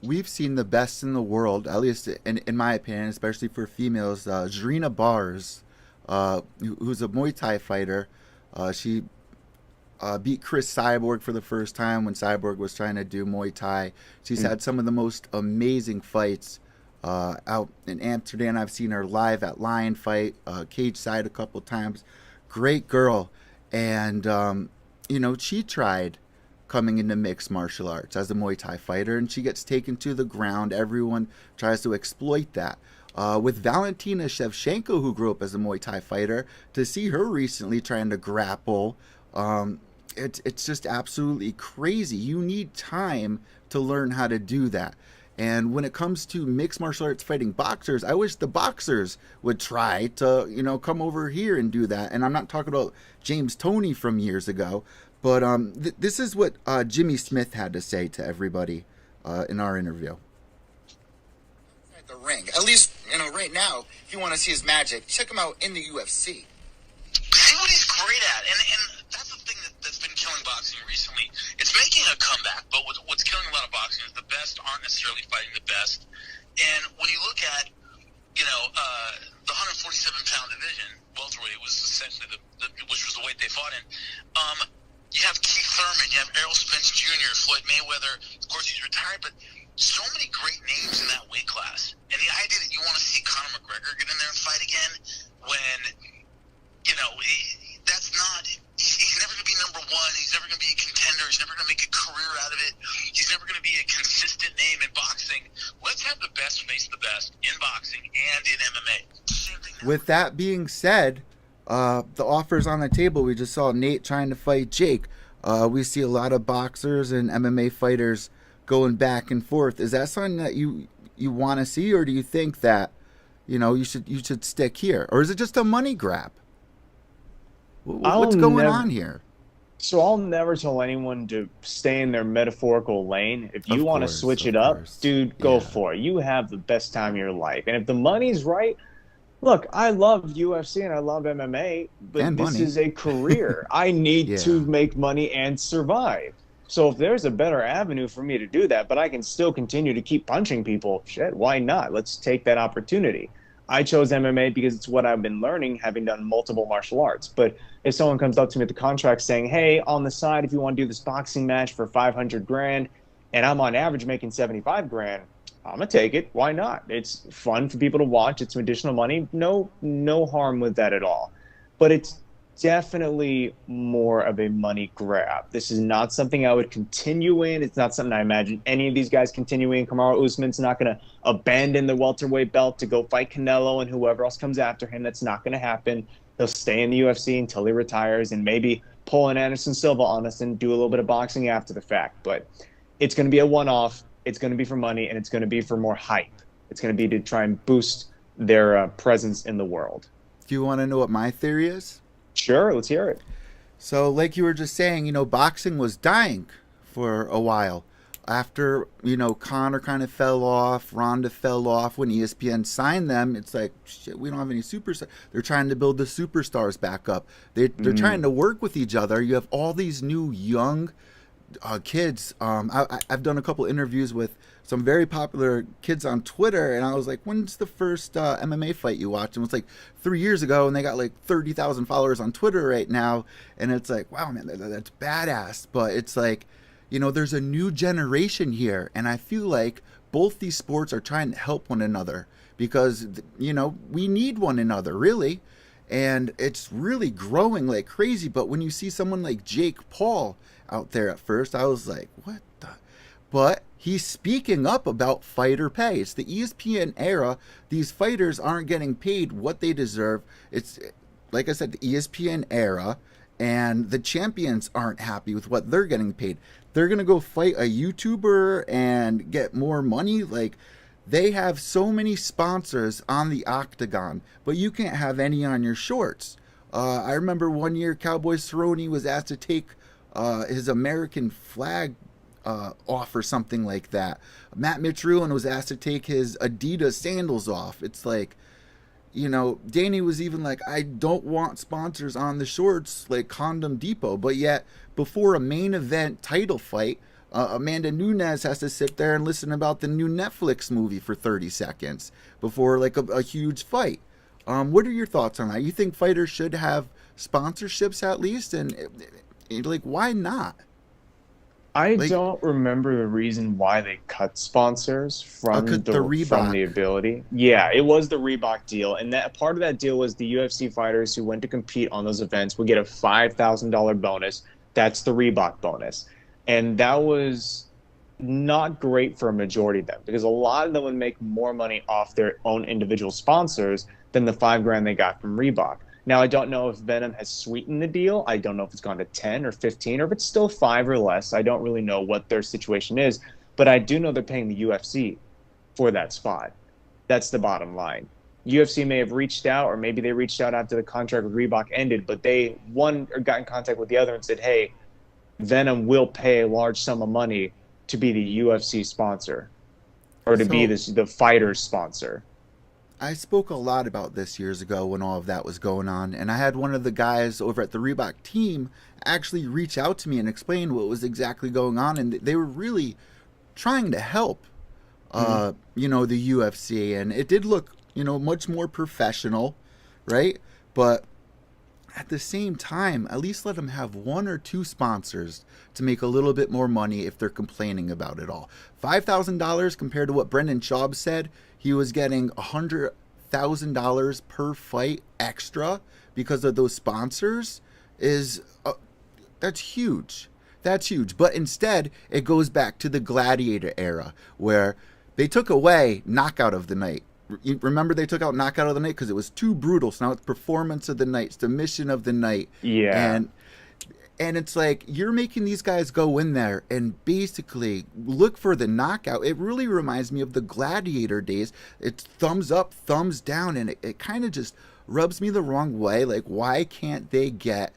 We've seen the best in the world, at least in my opinion, especially for females. Zarina Bars, who's a Muay Thai fighter, she beat Chris Cyborg for the first time when Cyborg was trying to do Muay Thai. She's had some of the most amazing fights out in Amsterdam. I've seen her live at Lion Fight, cage side a couple times. Great girl. And, she tried coming into mixed martial arts as a Muay Thai fighter, and she gets taken to the ground. Everyone tries to exploit that. with Valentina Shevchenko, who grew up as a Muay Thai fighter, to see her recently trying to grapple, it's just absolutely crazy. You need time to learn how to do that. And when it comes to mixed martial arts fighting boxers, I wish the boxers would try to, come over here and do that. And I'm not talking about James Toney from years ago, but this is what Jimmy Smith had to say to everybody in our interview. At the ring, at least right now, if you want to see his magic, check him out in the UFC. See what he's great at, and that's the thing that's been killing boxing recently. It's making a comeback, but what's killing a lot of boxing is the best aren't necessarily fighting the best. And when you look at, the 147-pound division, welterweight was essentially which was the weight they fought in. You have Keith Thurman, you have Errol Spence Jr., Floyd Mayweather. Of course, he's retired, but so many great names in that weight class. And the idea that you want to see Conor McGregor get in there and fight again when, that's not, he's never going to be number one. He's never going to be a contender. He's never going to make a career out of it. He's never going to be a consistent name in boxing. Let's have the best face the best in boxing and in MMA. With that being said, the offers on the table, we just saw Nate trying to fight Jake. We see a lot of boxers and MMA fighters going back and forth. Is that something that you want to see, or do you think that you should stick here, or is it just a money grab? What's going on here? So I'll never tell anyone to stay in their metaphorical lane. If you want to switch it up, dude, go for it. You have the best time of your life. And if the money's right, look, I love UFC and I love MMA, but this is a career. I need to make money and survive. So if there's a better avenue for me to do that, but I can still continue to keep punching people, shit, why not? Let's take that opportunity. I chose MMA because it's what I've been learning, having done multiple martial arts. But if someone comes up to me with the contract saying, hey, on the side, if you want to do this boxing match for 500 grand, and I'm on average making 75 grand, I'm going to take it. Why not? It's fun for people to watch. It's some additional money. No harm with that at all. But it's definitely more of a money grab. This is not something I would continue in. It's not something I imagine any of these guys continuing. Kamaru Usman's not going to abandon the welterweight belt to go fight Canelo and whoever else comes after him. That's not going to happen. He'll stay in the UFC until he retires and maybe pull an Anderson Silva on us and do a little bit of boxing after the fact. But it's going to be a one-off. It's going to be for money, and it's going to be for more hype. It's going to be to try and boost their presence in the world. Do you want to know what my theory is? Sure, let's hear it. So like you were just saying, boxing was dying for a while. After, Conor kind of fell off, Ronda fell off. When ESPN signed them, it's like, shit, we don't have any superstars. They're trying to build the superstars back up. They're trying to work with each other. You have all these new young kids. I've done a couple interviews with some very popular kids on Twitter, and I was like, when's the first MMA fight you watched? And it was like 3 years ago, and they got like 30,000 followers on Twitter right now, and it's like, wow, man, that's badass. But it's like, there's a new generation here, and I feel like both these sports are trying to help one another because, we need one another, really. And it's really growing like crazy. But when you see someone like Jake Paul out there at first, I was like, what the? But he's speaking up about fighter pay. It's the ESPN era. These fighters aren't getting paid what they deserve. It's, like I said, the ESPN era, and the champions aren't happy with what they're getting paid. They're going to go fight a YouTuber and get more money. Like, they have so many sponsors on the octagon, but you can't have any on your shorts. I remember one year Cowboy Cerrone was asked to take his American flag off or something like that. Matt Mitrione was asked to take his Adidas sandals off. It's like, Danny was even like, I don't want sponsors on the shorts like Condom Depot. But yet, before a main event title fight, Amanda Nunes has to sit there and listen about the new Netflix movie for 30 seconds before like a huge fight. What are your thoughts on that? You think fighters should have sponsorships at least? And like, why not? I don't remember the reason why they cut sponsors from the ability. Yeah, it was the Reebok deal, and that part of that deal was the UFC fighters who went to compete on those events would get a $5,000 bonus. That's the Reebok bonus, and that was not great for a majority of them, because a lot of them would make more money off their own individual sponsors than the $5,000 they got from Reebok. Now, I don't know if Venom has sweetened the deal. I don't know if it's gone to 10 or 15, or if it's still 5 or less. I don't really know what their situation is, but I do know they're paying the UFC for that spot. That's the bottom line. UFC may have reached out, or maybe they reached out after the contract with Reebok ended, but they, one, or got in contact with the other and said, hey, Venom will pay a large sum of money to be the UFC sponsor, or to be the fighter's sponsor. I spoke a lot about this years ago when all of that was going on, and I had one of the guys over at the Reebok team actually reach out to me and explain what was exactly going on, and they were really trying to help, you know, the UFC, and it did look, you know, much more professional, right? But at the same time, at least let them have 1 or 2 sponsors to make a little bit more money if they're complaining about it all. $5,000 compared to what Brendan Schaub said, he was getting $100,000 per fight extra because of those sponsors is, that's huge. That's huge. But instead, it goes back to the Gladiator era where they took away Knockout of the Night. You remember they took out Knockout of the Night because it was too brutal. So now it's Performance of the Night, Submission of the Night. Yeah. And it's like you're making these guys go in there and basically look for the knockout. It really reminds me of the Gladiator days. It's thumbs up, thumbs down, and it kind of just rubs me the wrong way. Like, why can't they get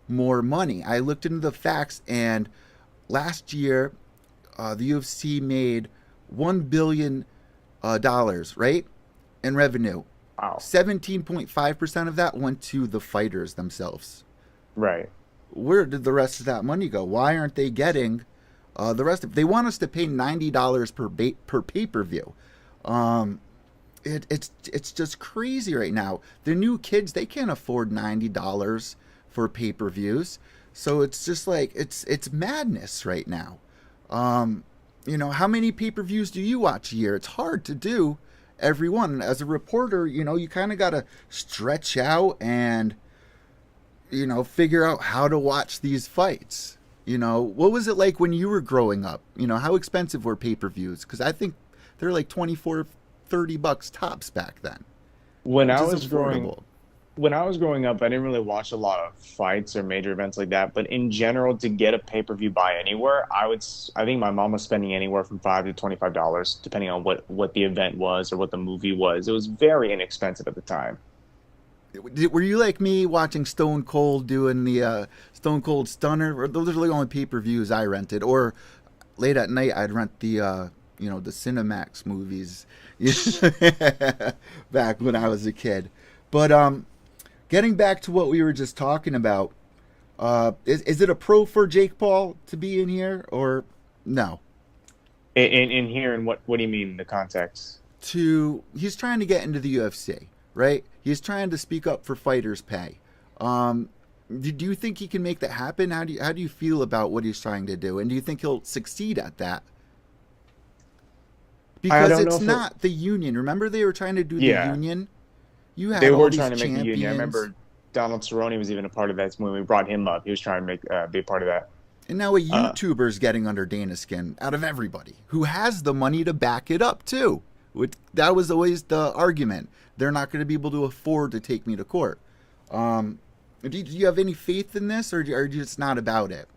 more money? I looked into the facts, and last year the UFC made $1 billion, right, in revenue. Wow. 17.5% of that went to the fighters themselves. Right. Where did the rest of that money go? Why aren't they getting the rest of? They want us to pay $90 per pay-per-view. It's just crazy right now. The new kids, they can't afford $90 for pay-per-views, so it's just like it's madness right now. You know, how many pay-per-views do you watch a year? It's hard to do every one. As a reporter, you know, you kind of got to stretch out and, you know, figure out how to watch these fights. You know, what was it like when you were growing up? You know, how expensive were pay-per-views? Because I think they're like $24-$30 tops back then. When I was growing up, I didn't really watch a lot of fights or major events like that. But in general, to get a pay-per-view buy anywhere, I think my mom was spending anywhere from $5 to $25, depending on what the event was or what the movie was. It was very inexpensive at the time. Were you like me watching Stone Cold doing the Stone Cold Stunner? Or those are the only pay-per-views I rented. Or late at night, I'd rent the you know, the Cinemax movies back when I was a kid. But getting back to what we were just talking about, is it a pro for Jake Paul to be in here or no? In here, and what do you mean, the context? He's trying to get into the UFC, right? He's trying to speak up for fighters' pay. Do you think he can make that happen? How do you feel about what he's trying to do? And do you think he'll succeed at that? Because it's not the union. Remember they were trying to do the union? They were trying to make the union. I remember Donald Cerrone was even a part of that when we brought him up. He was trying to be a part of that. And now a YouTuber's getting under Dana's skin out of everybody who has the money to back it up too. That was always the argument. They're not going to be able to afford to take me to court. Do you have any faith in this, or are you just not about it?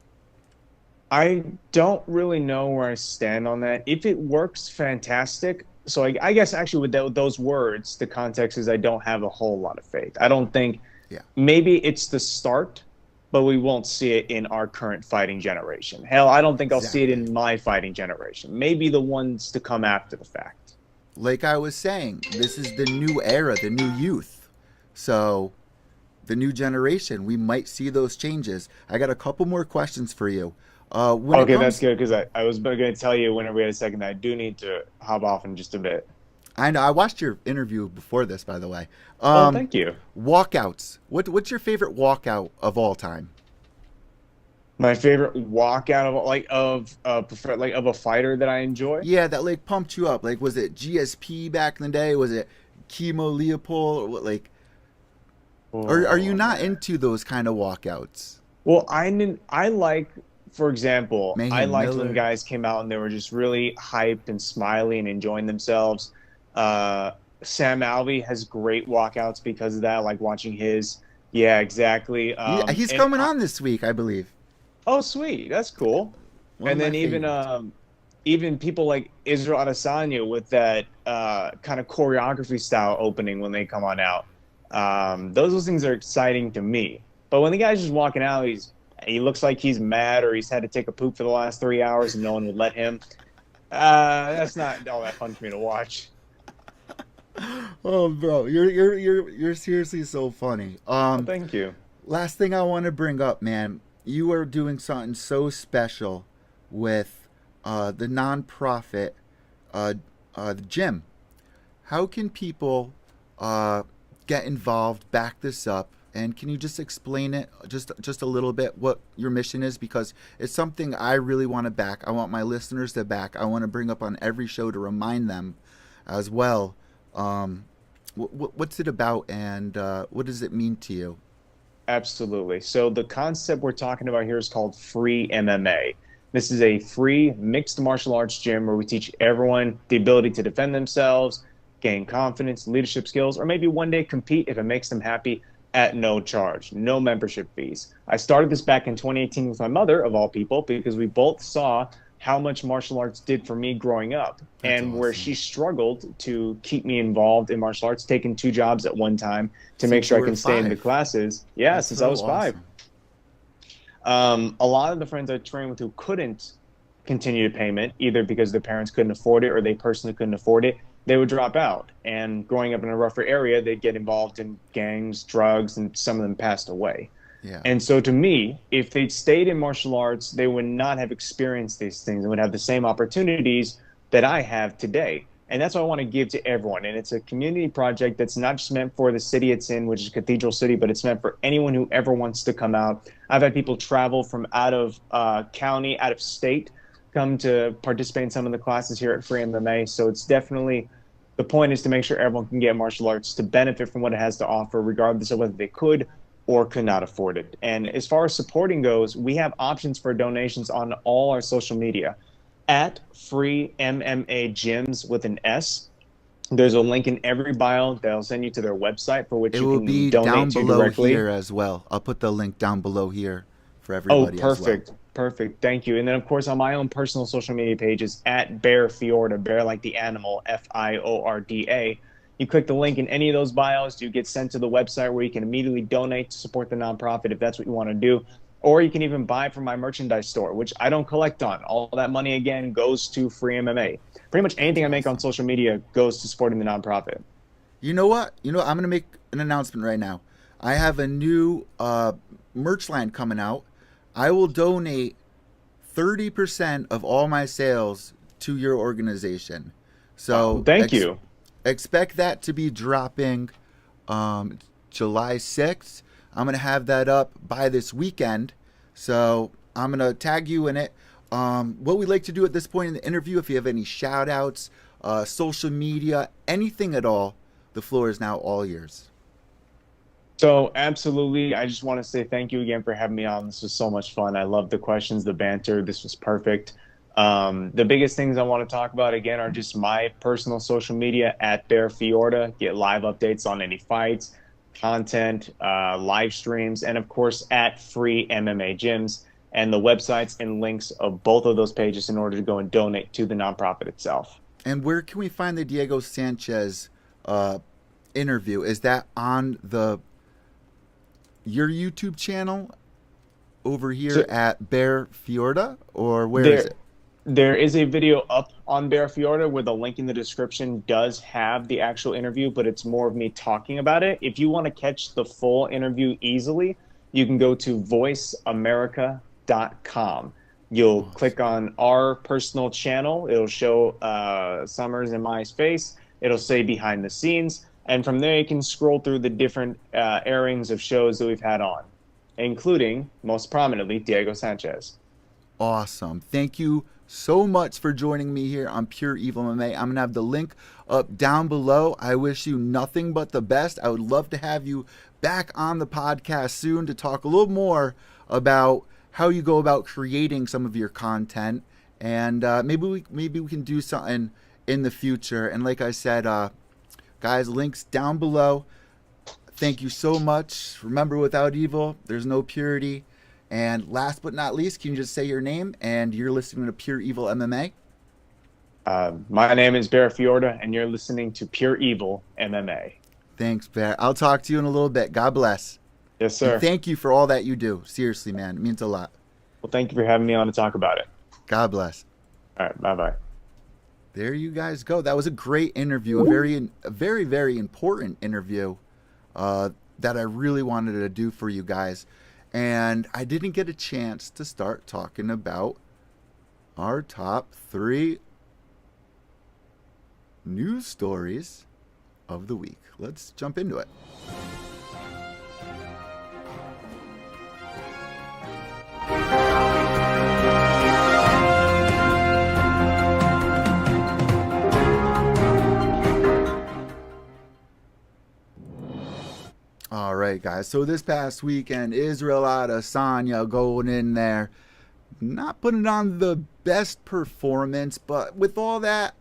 I don't really know where I stand on that. If it works, fantastic. So I guess actually with those words, the context is I don't have a whole lot of faith. I don't think maybe it's the start, but we won't see it in our current fighting generation. Hell, I don't think I'll see it in my fighting generation. Maybe the ones to come after the fact. Like I was saying, this is the new era, the new youth. So the new generation, we might see those changes. I got a couple more questions for you. Okay, that's good, because I was going to tell you whenever we had a second that I do need to hop off in just a bit. I know. I watched your interview before this, by the way. Thank you. Walkouts. What's your favorite walkout of all time? My favorite walkout of a fighter that I enjoy? Yeah, that like pumped you up. Like, was it GSP back in the day? Was it Chemo Leopold? Or what? Like, or are you not into those kind of walkouts? Well, I like for example, I Mayhem liked when Miller. guys came out and they were just really hyped and smiley and enjoying themselves. Sam Alvey has great walkouts because of that. I like watching his. Yeah, exactly. He's And coming on this week, I believe. oh, sweet, that's cool. One of And my then favorites. even people like Israel Adesanya with that kind of choreography style opening when they come on out. Those things are exciting to me. But when the guy's just walking out, he looks like he's mad or he's had to take a poop for the last 3 hours and no one would let him. That's not all that fun for me to watch. Oh, bro, you're seriously so funny. Thank you. Last thing I want to bring up, man, you are doing something so special with the nonprofit, the gym. How can people get involved, back this up, and can you just explain it just a little bit what your mission is? Because it's something I really want to back. I want my listeners to back. I want to bring up on every show to remind them as well. What's it about, and what does it mean to you? Absolutely. So the concept we're talking about here is called free MMA. This is a free mixed martial arts gym where we teach everyone the ability to defend themselves, gain confidence, leadership skills, or maybe one day compete if it makes them happy at no charge, no membership fees. I started this back in 2018 with my mother, of all people, because we both saw how much martial arts did for me growing up. That's and awesome. Where she struggled to keep me involved in martial arts, taking 2 jobs at one time to make Since sure you I can were stay in the 5. classes. Yeah, That's since so I was 5. awesome. A lot of the friends I trained with who couldn't continue to payment, either because their parents couldn't afford it or they personally couldn't afford it, they would drop out. And growing up in a rougher area, they'd get involved in gangs, drugs, and some of them passed away. Yeah. And so to me, if they'd stayed in martial arts, they would not have experienced these things and would have the same opportunities that I have today. And that's what I want to give to everyone. And it's a community project that's not just meant for the city it's in, which is Cathedral City, but it's meant for anyone who ever wants to come out. I've had people travel from out of county, out of state, come to participate in some of the classes here at Free MMA. So it's definitely, the point is to make sure everyone can get martial arts to benefit from what it has to offer, regardless of whether they could or could not afford it. And as far as supporting goes, we have options for donations on all our social media. At Free MMA Gyms with an S, there's a link in every bio that'll send you to their website for which It you will can be down donate to below directly. here as well. I'll put the link down below here for Oh, everybody perfect. as well. Perfect. Thank you. And then, of course, on my own personal social media pages, at Bear Fiorda, bear like the animal, Fiorda. You click the link in any of those bios, you get sent to the website where you can immediately donate to support the nonprofit if that's what you want to do. Or you can even buy from my merchandise store, which I don't collect on. All that money, again, goes to Free MMA. Pretty much anything I make on social media goes to supporting the nonprofit. You know what? I'm going to make an announcement right now. I have a new merch line coming out. I will donate 30% of all my sales to your organization. So Thank you. Expect that to be dropping July 6th. I'm going to have that up by this weekend. So I'm going to tag you in it. What we like to do at this point in the interview, if you have any shout outs, social media, anything at all, the floor is now all yours. So absolutely, I just want to say thank you again for having me on. This was so much fun. I love the questions, the banter. This was perfect. The biggest things I want to talk about, again, are just my personal social media, at Bear Fiorda. Get live updates on any fights, content, live streams, and, of course, at Free MMA Gyms, and the websites and links of both of those pages in order to go and donate to the nonprofit itself. And where can we find the Diego Sanchez interview? Is that on your YouTube channel over here at Bear Fiorda, or where is it? There is a video up on Bear Fiorda where the link in the description does have the actual interview, but it's more of me talking about it. If you want to catch the full interview easily, you can go to voiceamerica.com. You'll click on our personal channel. It'll show Summers and my face. It'll say behind the scenes. And from there, you can scroll through the different airings of shows that we've had on, including, most prominently, Diego Sanchez. Awesome. Thank you so much for joining me here on Pure Evil MMA. I'm going to have the link up down below. I wish you nothing but the best. I would love to have you back on the podcast soon to talk a little more about how you go about creating some of your content, and maybe we can do something in the future. And like I said, guys, links down below. Thank you so much. Remember, without evil, there's no purity. And last but not least, can you just say your name? And you're listening to Pure Evil MMA. My name is Bear Fiorda, and you're listening to Pure Evil MMA. Thanks, Bear. I'll talk to you in a little bit. God bless. Yes, sir. And thank you for all that you do. Seriously, man. It means a lot. Well, thank you for having me on to talk about it. God bless. All right. Bye-bye. There you guys go. That was a great interview. A very, very important interview that I really wanted to do for you guys. And I didn't get a chance to start talking about our top 3 news stories of the week. Let's jump into it. All right, guys. So this past weekend, Israel Adesanya going in there, not putting on the best performance, but with all that,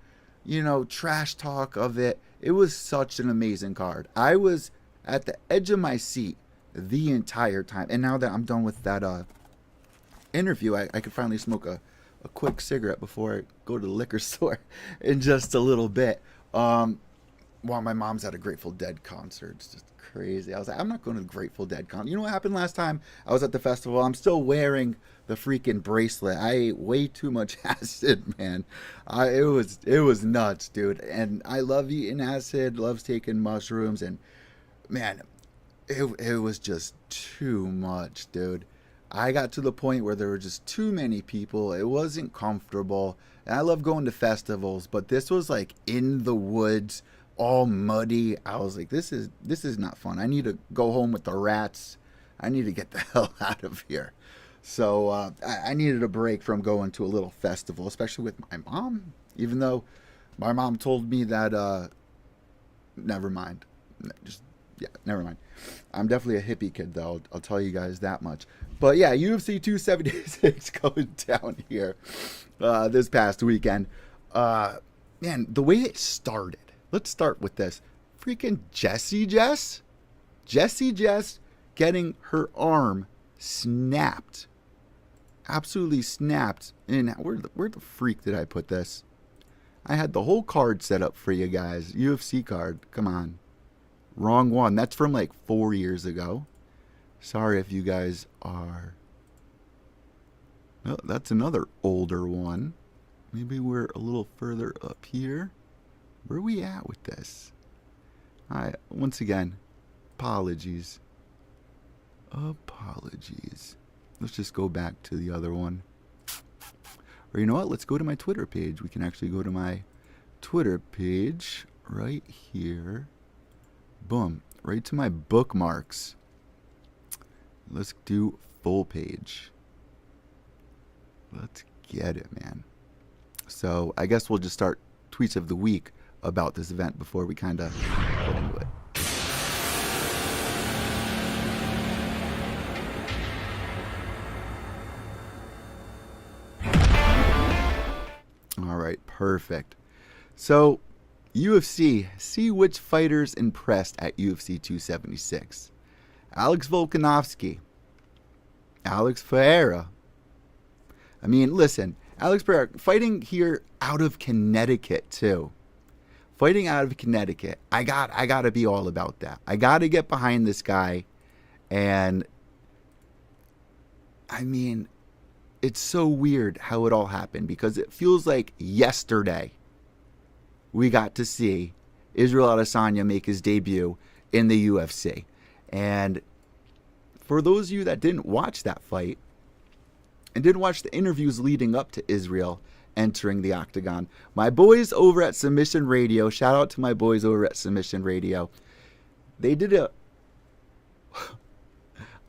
trash talk of it, it was such an amazing card. I was at the edge of my seat the entire time. And now that I'm done with that interview, I could finally smoke a quick cigarette before I go to the liquor store in just a little bit. While my mom's at a Grateful Dead concert. It's just crazy. I was like, I'm not going to the Grateful Dead concert. You know what happened last time I was at the festival? I'm still wearing the freaking bracelet. I ate way too much acid, man. It was nuts, dude. And I love eating acid, loves taking mushrooms, and man, it was just too much, dude. I got to the point where there were just too many people. It wasn't comfortable. And I love going to festivals, but this was like in the woods, all muddy. I was like, this is not fun. I need to go home with the rats. I need to get the hell out of here. So I needed a break from going to a little festival, especially with my mom, even though my mom told me that, never mind. Never mind. I'm definitely a hippie kid, though. I'll tell you guys that much. But yeah, UFC 276 going down here this past weekend. Man, the way it started. Let's start with this. Freaking Jessie Jess getting her arm snapped. Absolutely snapped. And where the freak did I put this? I had the whole card set up for you guys. UFC card. Come on. Wrong one. That's from like 4 years ago. Sorry if you guys are... Oh, that's another older one. Maybe we're a little further up here. Where are we at with this? Once again, apologies. Let's just go back to the other one. Or you know what? Let's go to my Twitter page. We can actually go to my Twitter page right here. Boom. Right to my bookmarks. Let's do full page. Let's get it, man. So I guess we'll just start tweets of the week about this event before we kind of get into it. All right, perfect. So, UFC, see which fighters impressed at UFC 276. Alex Volkanovsky, Alex Ferreira. I mean, listen, Alex Ferreira fighting here out of Connecticut too. Fighting out of Connecticut. I got to be all about that. I got to get behind this guy. And I mean, it's so weird how it all happened because it feels like yesterday we got to see Israel Adesanya make his debut in the UFC. And for those of you that didn't watch that fight and didn't watch the interviews leading up to Israel entering the octagon, my boys over at Submission Radio, shout out to my boys over at Submission Radio, they did a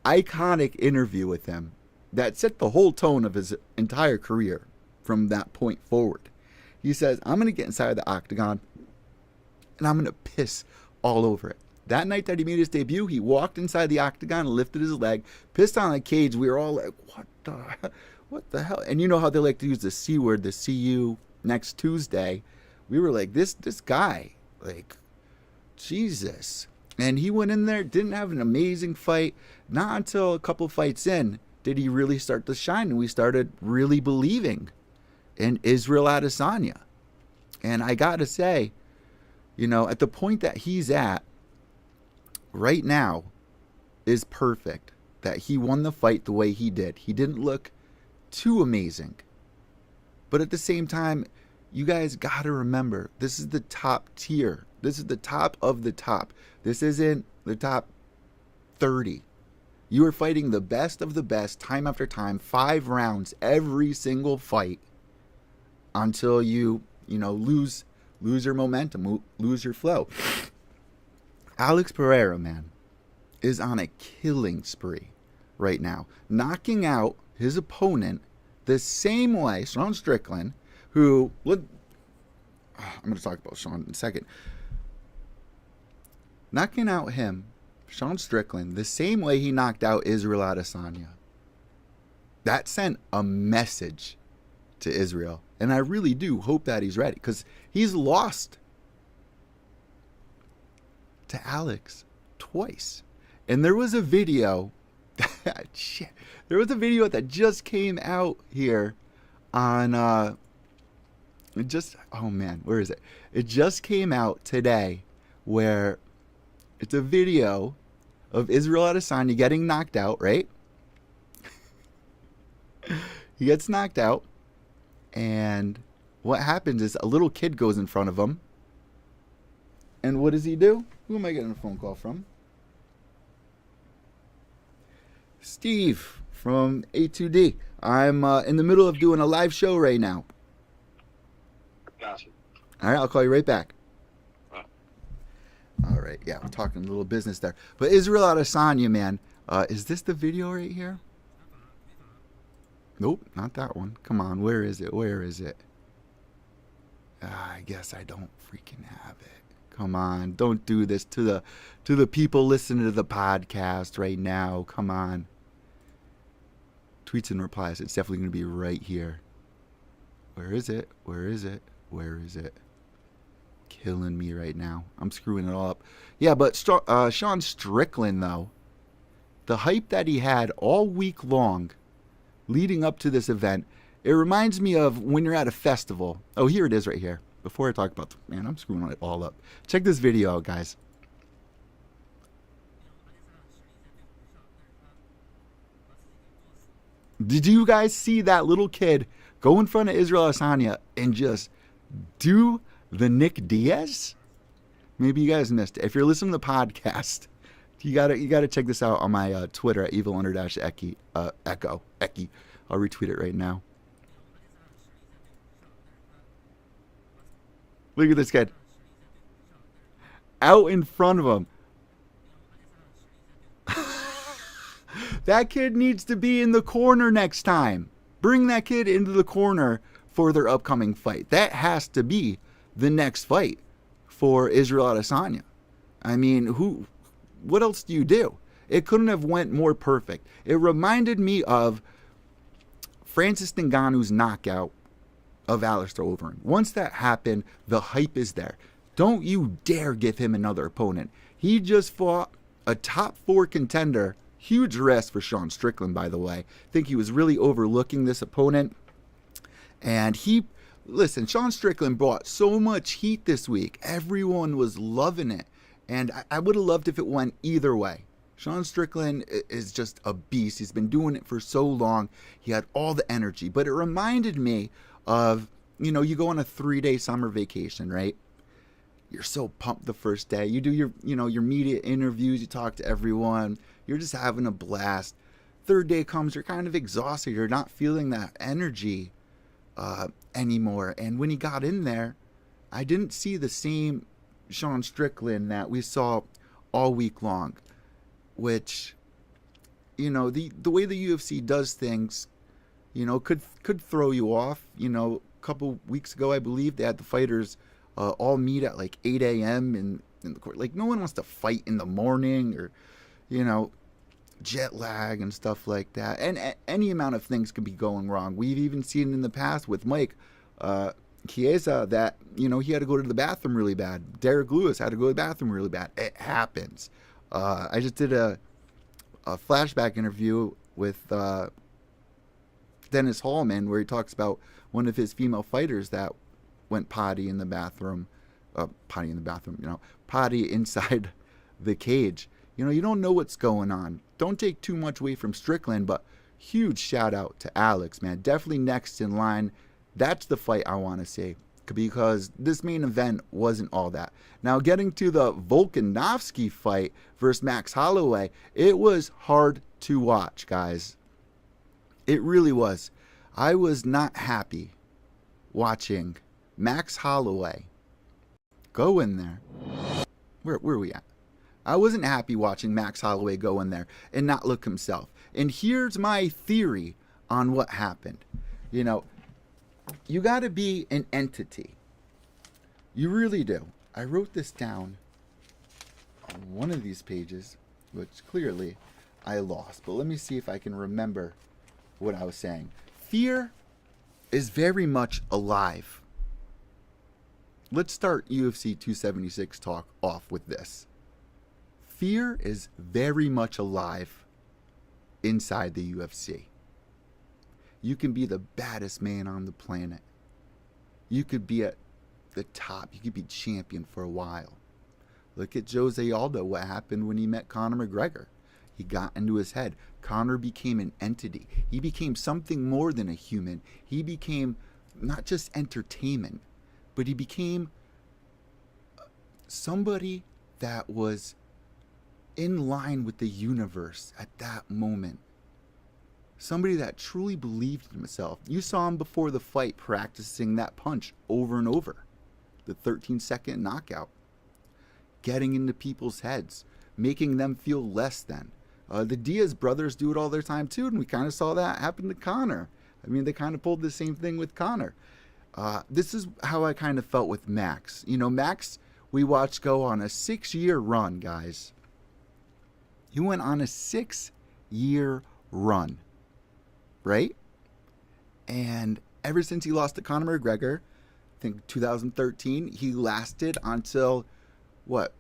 iconic interview with him that set the whole tone of his entire career from that point forward. He says, I'm going to get inside the octagon and I'm going to piss all over it. That night that he made his debut, he walked inside the octagon, lifted his leg, pissed on the cage. We were all like, what what the hell? And you know how they like to use the C word, the see you next Tuesday. We were like, this guy, like, Jesus. And he went in there, didn't have an amazing fight. Not until a couple fights in did he really start to shine, and we started really believing in Israel Adesanya. And I got to say, you know, at the point that he's at right now is perfect. That he won the fight the way he did. He didn't look too amazing. But at the same time, you guys got to remember, this is the top tier. This is the top of the top. This isn't the top 30. You are fighting the best of the best time after time, 5 rounds every single fight until you lose your momentum, lose your flow. Alex Pereira, man, is on a killing spree right now, knocking out his opponent the same way, Sean Strickland, who, I'm going to talk about Sean in a second, knocking out him, Sean Strickland, the same way he knocked out Israel Adesanya. That sent a message to Israel, and I really do hope that he's ready, because he's lost to Alex twice. And there was a video there was a video that just came out here on oh man, where is it? It just came out today, where it's a video of Israel Adesanya getting knocked out, right? He gets knocked out, and what happens is a little kid goes in front of him, and what does he do? Who am I getting a phone call from? Steve from A2D. I'm in the middle of doing a live show right now. Gotcha. All right, I'll call you right back. All right, yeah, we're talking a little business there. But Israel Adesanya, man, is this the video right here? Nope, not that one. Come on, where is it? Where is it? I guess I don't freaking have it. Come on, don't do this to the people listening to the podcast right now. Come on. Tweets and replies. It's definitely going to be right here. Where is it? Where is it? Where is it? Killing me right now. I'm screwing it all up. Yeah, but Sean Strickland, though, the hype that he had all week long leading up to this event, it reminds me of when you're at a festival. Oh, here it is right here. Before I talk about, man, I'm screwing it all up. Check this video out, guys. Did you guys see that little kid go in front of Israel Adesanya and just do the Nick Diaz? Maybe you guys missed it. If you're listening to the podcast, you gotta check this out on my Twitter at evil_Eki. Echo. Eki. I'll retweet it right now. Look at this kid. Out in front of him. That kid needs to be in the corner next time. Bring that kid into the corner for their upcoming fight. That has to be the next fight for Israel Adesanya. I mean, what else do you do? It couldn't have went more perfect. It reminded me of Francis Ngannou's knockout of Alistair Overeem. Once that happened, the hype is there. Don't you dare give him another opponent. He just fought a top 4 contender. Huge rest for Sean Strickland, by the way. I think he was really overlooking this opponent. And listen, Sean Strickland brought so much heat this week. Everyone was loving it. And I would have loved if it went either way. Sean Strickland is just a beast. He's been doing it for so long. He had all the energy. But it reminded me of, you go on a 3-day summer vacation, right? You're so pumped the first day. You do your media interviews. You talk to everyone. You're just having a blast. 3rd day comes, you're kind of exhausted. You're not feeling that energy anymore. And when he got in there, I didn't see the same Sean Strickland that we saw all week long, which, the way the UFC does things, could throw you off. A couple weeks ago, I believe, they had the fighters all meet at like 8 a.m. in the court. Like, no one wants to fight in the morning or, jet lag and stuff like that. And any amount of things could be going wrong. We've even seen in the past with Mike Chiesa that, you know, he had to go to the bathroom really bad. Derek Lewis had to go to the bathroom really bad. It happens. I just did a flashback interview with Dennis Hallman where he talks about one of his female fighters that went potty inside the cage. You know, you don't know what's going on. Don't take too much away from Strickland, but huge shout out to Alex, man. Definitely next in line. That's the fight I want to see, because this main event wasn't all that. Now, getting to the Volkanovsky fight versus Max Holloway, it was hard to watch, guys. It really was. I was not happy watching Max Holloway go in there. Where are we at? I wasn't happy watching Max Holloway go in there and not look himself. And here's my theory on what happened. You know, you got to be an entity. You really do. I wrote this down on one of these pages, which clearly I lost. But let me see if I can remember what I was saying. Fear is very much alive. Let's start UFC 276 talk off with this. Fear is very much alive inside the UFC. You can be the baddest man on the planet. You could be at the top. You could be champion for a while. Look at Jose Aldo, what happened when he met Conor McGregor. He got into his head. Conor became an entity. He became something more than a human. He became not just entertainment, but he became somebody that was in line with the universe at that moment. Somebody that truly believed in himself. You saw him before the fight practicing that punch over and over. The 13-second knockout. Getting into people's heads. Making them feel less than. The Diaz brothers do it all their time too, and we kind of saw that happen to Conor. I mean, they kind of pulled the same thing with Conor. This is how I kind of felt with Max. You know, Max, we watched go on a 6-year run, guys. He went on a 6-year run, right? And ever since he lost to Conor McGregor, I think 2013, he lasted until, what,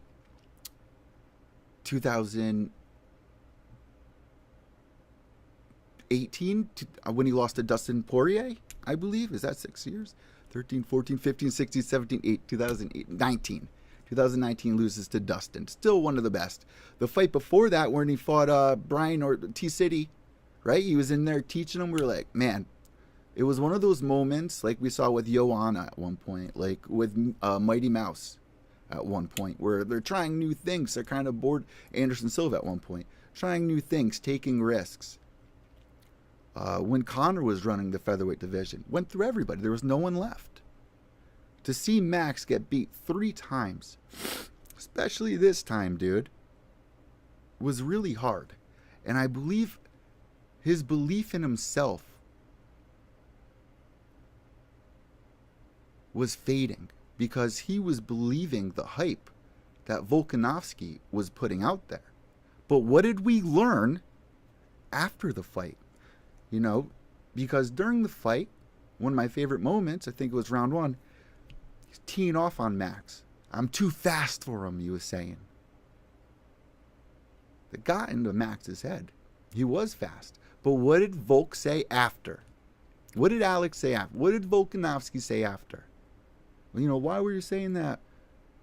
2018, when he lost to Dustin Poirier, I believe. Is that 6 years? 13, 14, 15, 16, 17, 8, 2008, 19. 2019 loses to Dustin. Still one of the best. The fight before that, when he fought Brian or T-City, right? He was in there teaching him. We were like, man, it was one of those moments like we saw with Joanna at one point, like with Mighty Mouse at one point, where they're trying new things. They're kind of bored. Anderson Silva at one point. Trying new things, taking risks. When Conor was running the featherweight division, went through everybody. There was no one left. To see Max get beat 3 times, especially this time, dude, was really hard. And I believe his belief in himself was fading because he was believing the hype that Volkanovsky was putting out there. But what did we learn after the fight? You know, because during the fight, one of my favorite moments, I think it was round 1, he's teeing off on Max. I'm too fast for him, he was saying. That got into Max's head. He was fast. But what did Volk say after? What did Alex say after? What did Volkanovsky say after? Well, you know, why were you saying that?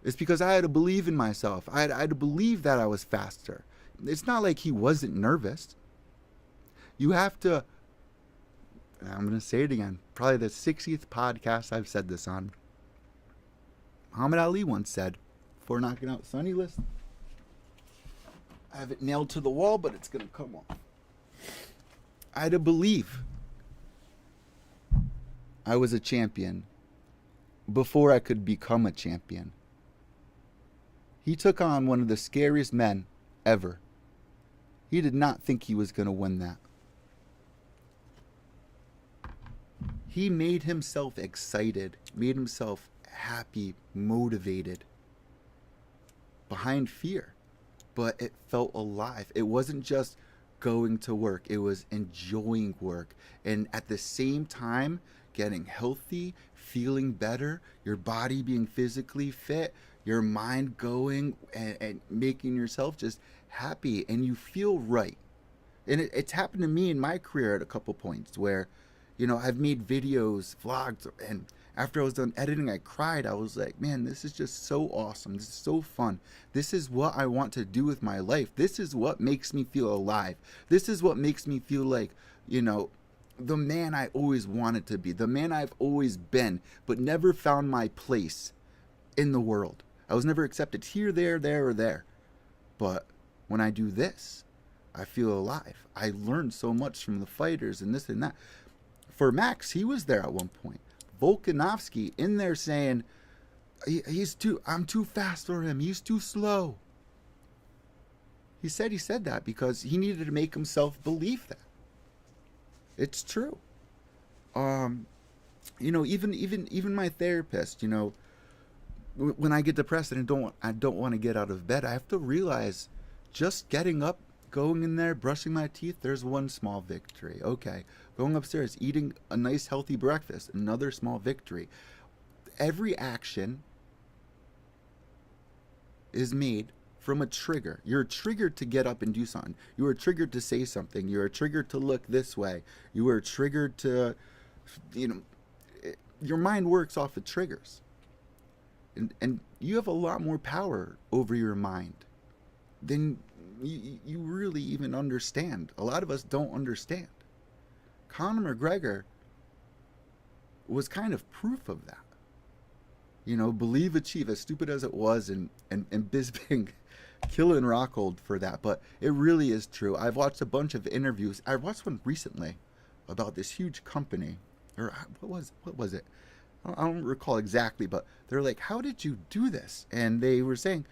It's because I had to believe in myself. I had to believe that I was faster. It's not like he wasn't nervous. You have to, I'm going to say it again, probably the 60th podcast I've said this on. Muhammad Ali once said, before knocking out Sonny, listen, I have it nailed to the wall, but it's going to come off. I had to believe I was a champion before I could become a champion. He took on one of the scariest men ever. He did not think he was going to win that. He made himself excited, made himself happy, motivated, behind fear. But it felt alive. It wasn't just going to work. It was enjoying work. And at the same time, getting healthy, feeling better, your body being physically fit, your mind going and making yourself just happy, and you feel right. And it's happened to me in my career at a couple points where, you know, I've made videos, vlogs, and after I was done editing, I cried. I was like, man, this is just so awesome. This is so fun. This is what I want to do with my life. This is what makes me feel alive. This is what makes me feel like, you know, the man I always wanted to be, the man I've always been, but never found my place in the world. I was never accepted here, there, or there. But when I do this, I feel alive. I learned so much from the fighters and this and that. For Max, he was there at one point. Volkanovsky in there saying, I'm too fast for him. He's too slow. He said that because he needed to make himself believe that. It's true. You know, even my therapist, you know, when I get depressed and I don't want to get out of bed, I have to realize just getting up, going in there, brushing my teeth, there's one small victory. Okay. Going upstairs, eating a nice healthy breakfast, another small victory. Every action is made from a trigger. You're triggered to get up and do something. You are triggered to say something. You are triggered to look this way. You are triggered to, you know, your mind works off of triggers. And you have a lot more power over your mind than you really even understand. A lot of us don't understand. Conor McGregor was kind of proof of that. You know, believe, achieve, as stupid as it was, and Bisping killing Rockhold for that. But it really is true. I've watched a bunch of interviews. I watched one recently about this huge company. Or what was it? I don't recall exactly, but they're like, how did you do this? And they were saying,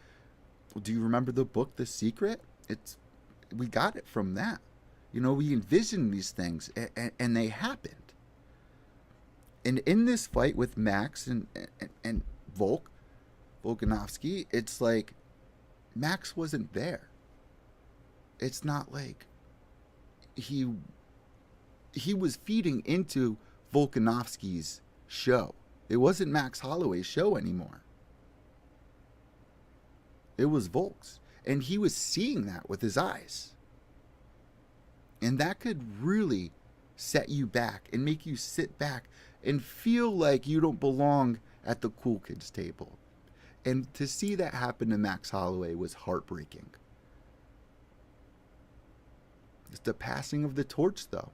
well, do you remember the book, The Secret? We got it from that. You know, we envisioned these things, and they happened. And in this fight with Max and Volkanovsky, it's like Max wasn't there. It's not like he was feeding into Volkanovsky's show. It wasn't Max Holloway's show anymore. It was Volk's. And he was seeing that with his eyes. And that could really set you back and make you sit back and feel like you don't belong at the cool kids table. And to see that happen to Max Holloway was heartbreaking. It's the passing of the torch, though.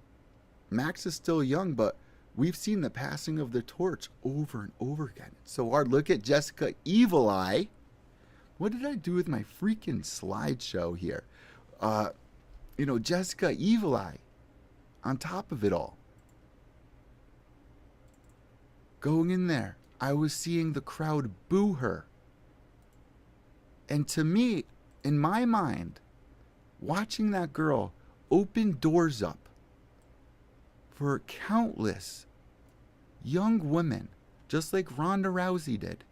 Max is still young, but we've seen the passing of the torch over and over again. It's so hard. Look at Jessica Evil Eye. What did I do with my freaking slideshow here? You know, Jessica Evil Eye on top of it all. Going in there, I was seeing the crowd boo her. And to me, in my mind, watching that girl open doors up for countless young women, just like Ronda Rousey did,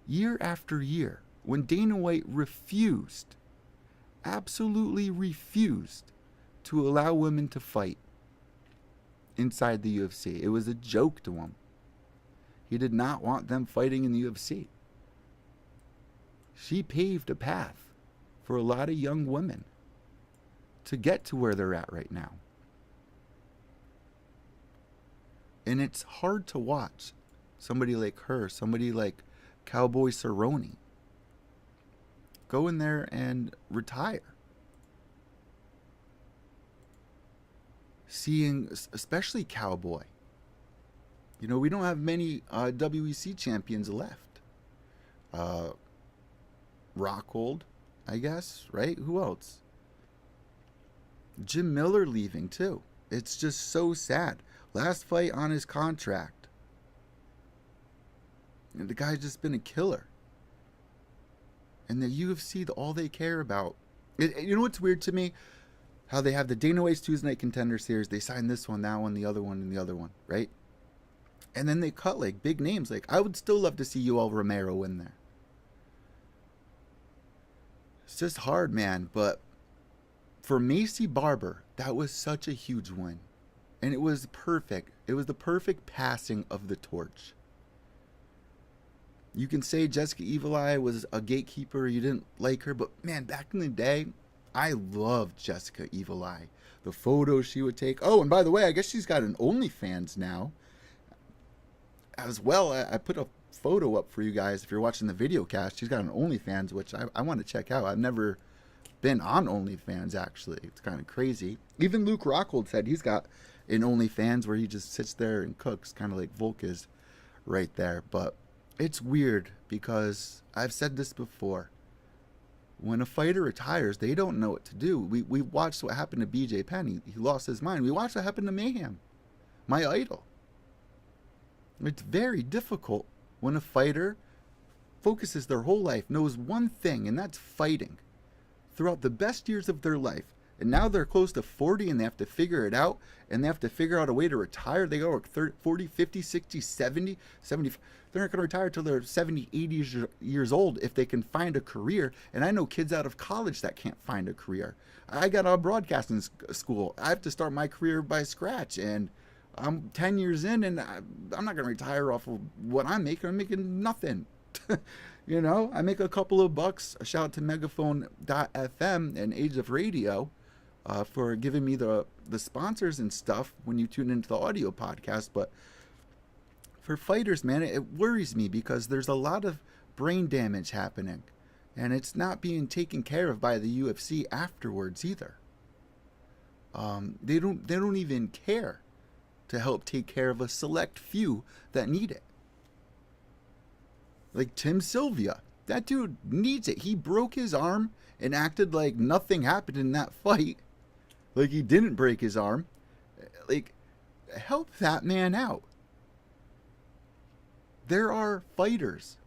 year after year, when Dana White refused, absolutely refused, to allow women to fight inside the UFC. It was a joke to him. He did not want them fighting in the UFC. She paved a path for a lot of young women to get to where they're at right now. And it's hard to watch somebody like her, somebody like Cowboy Cerrone, go in there and retire. Seeing, especially Cowboy. You know, we don't have many WEC champions left. Rockhold, I guess, right? Who else? Jim Miller leaving too. It's just so sad. Last fight on his contract. And the guy's just been a killer. And the UFC, all they care about. You know what's weird to me? How they have the Dana White's Tuesday Night Contender Series. They sign this one, that one, the other one, and the other one, right? And then they cut like big names. Like, I would still love to see Yoel Romero in there. It's just hard, man. But for Macy Barber, that was such a huge win. And it was perfect. It was the perfect passing of the torch. You can say Jessica Evil Eye was a gatekeeper, you didn't like her, but man, back in the day, I loved Jessica Evil Eye. The photos she would take. Oh, and by the way, I guess she's got an OnlyFans now. As well, I put a photo up for you guys if you're watching the video cast. She's got an OnlyFans, which I want to check out. I've never been on OnlyFans, actually. It's kind of crazy. Even Luke Rockhold said he's got an OnlyFans where he just sits there and cooks, kind of like Volk is right there. But it's weird because I've said this before. When a fighter retires, they don't know what to do. We watched what happened to BJ Penn. He lost his mind. We watched what happened to Mayhem, my idol. It's very difficult when a fighter focuses their whole life, knows one thing, and that's fighting throughout the best years of their life. And now they're close to 40 and they have to figure it out, and they have to figure out a way to retire. They go work 30, 40, 50, 60, 70, 70. They're not going to retire until they're 70, 80 years old if they can find a career. And I know kids out of college that can't find a career. I got a broadcasting school. I have to start my career by scratch. And I'm 10 years in, and I'm not going to retire off of what I'm making. I'm making nothing. You know, I make a couple of bucks. A shout out to Megaphone.fm and Age of Radio for giving me the sponsors and stuff when you tune into the audio podcast. But for fighters, man, it worries me because there's a lot of brain damage happening, and it's not being taken care of by the UFC afterwards either. They don't even care to help take care of a select few that need it. Like Tim Sylvia, that dude needs it. He broke his arm and acted like nothing happened in that fight. Like he didn't break his arm. Like, help that man out. There are fighters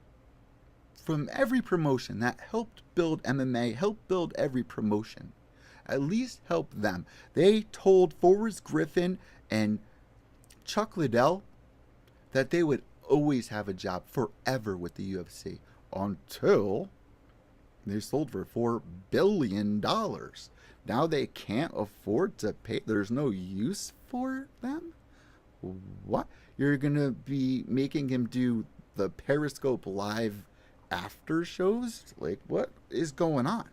from every promotion that helped build MMA, helped build every promotion. At least help them. They told Forrest Griffin and Chuck Liddell that they would always have a job forever with the UFC until they sold for $4 billion. Now they can't afford to pay. There's no use for them? What? You're going to be making him do the Periscope Live after shows? Like, what is going on?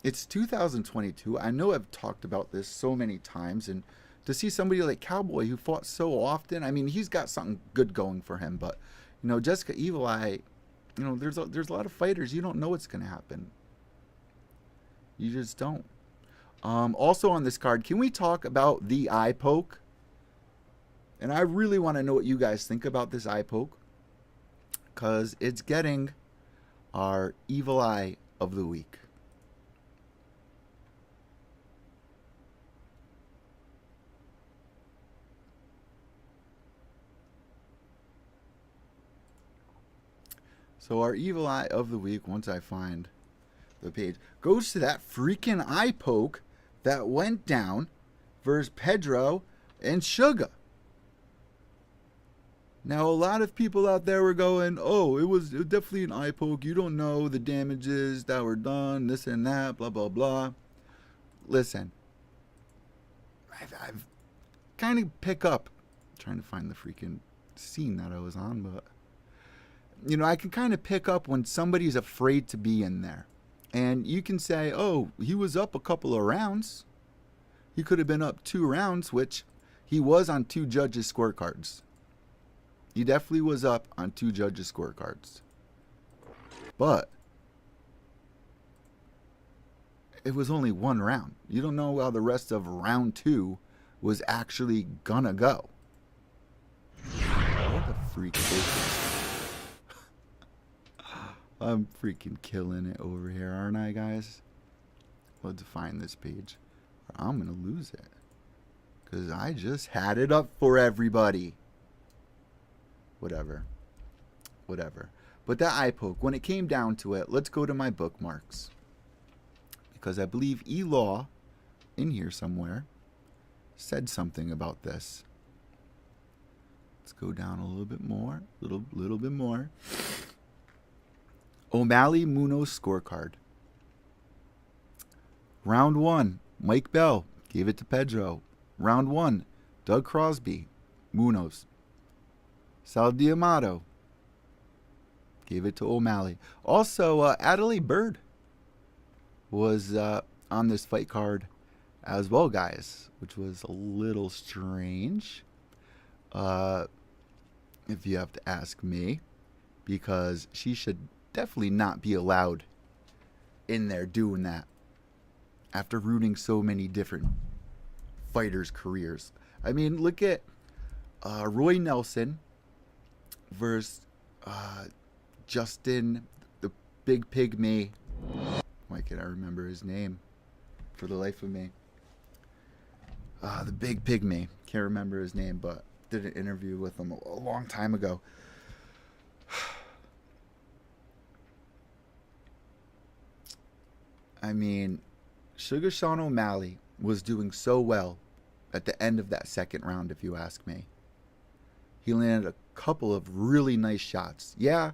It's 2022. I know I've talked about this so many times, and to see somebody like Cowboy who fought so often, I mean, he's got something good going for him. But, you know, Jessica Evil Eye, you know, there's a lot of fighters. You don't know what's going to happen. You just don't. Also on this card, can we talk about the eye poke? And I really want to know what you guys think about this eye poke, because it's getting our Evil Eye of the Week. So our Evil Eye of the Week, once I find the page, goes to that freaking eye poke that went down versus Pedro and Sugar. Now, a lot of people out there were going, oh, it was definitely an eye poke. You don't know the damages that were done, this and that, blah, blah, blah. Listen, I've kind of pick up, trying to find the freaking scene that I was on, but, you know, I can kind of pick up when somebody's afraid to be in there. And you can say, oh, he was up a couple of rounds. He could have been up 2 rounds, which he was on 2 judges' scorecards. He definitely was up on 2 judges' scorecards. But it was only 1 round. You don't know how the rest of round 2 was actually gonna go. What the freak is this? I'm freaking killing it over here, aren't I, guys? Let's find this page, or I'm gonna lose it, because I just had it up for everybody. Whatever. But that eye poke, when it came down to it, let's go to my bookmarks, because I believe E-Law in here somewhere said something about this. Let's go down a little bit more, little bit more. O'Malley Munoz scorecard. Round 1, Mike Bell gave it to Pedro. Round 1, Doug Crosby, Munoz. Sal D'Amato gave it to O'Malley. Also, Adelaide Bird was on this fight card as well, guys, which was a little strange, if you have to ask me, because she should definitely not be allowed in there doing that after ruining so many different fighters' careers. I mean, look at Roy Nelson versus Justin, the Big Pygmy. Why can't I remember his name for the life of me? The Big Pygmy. Can't remember his name, but did an interview with him a long time ago. I mean, Sugar Sean O'Malley was doing so well at the end of that second round, if you ask me. He landed a couple of really nice shots. Yeah,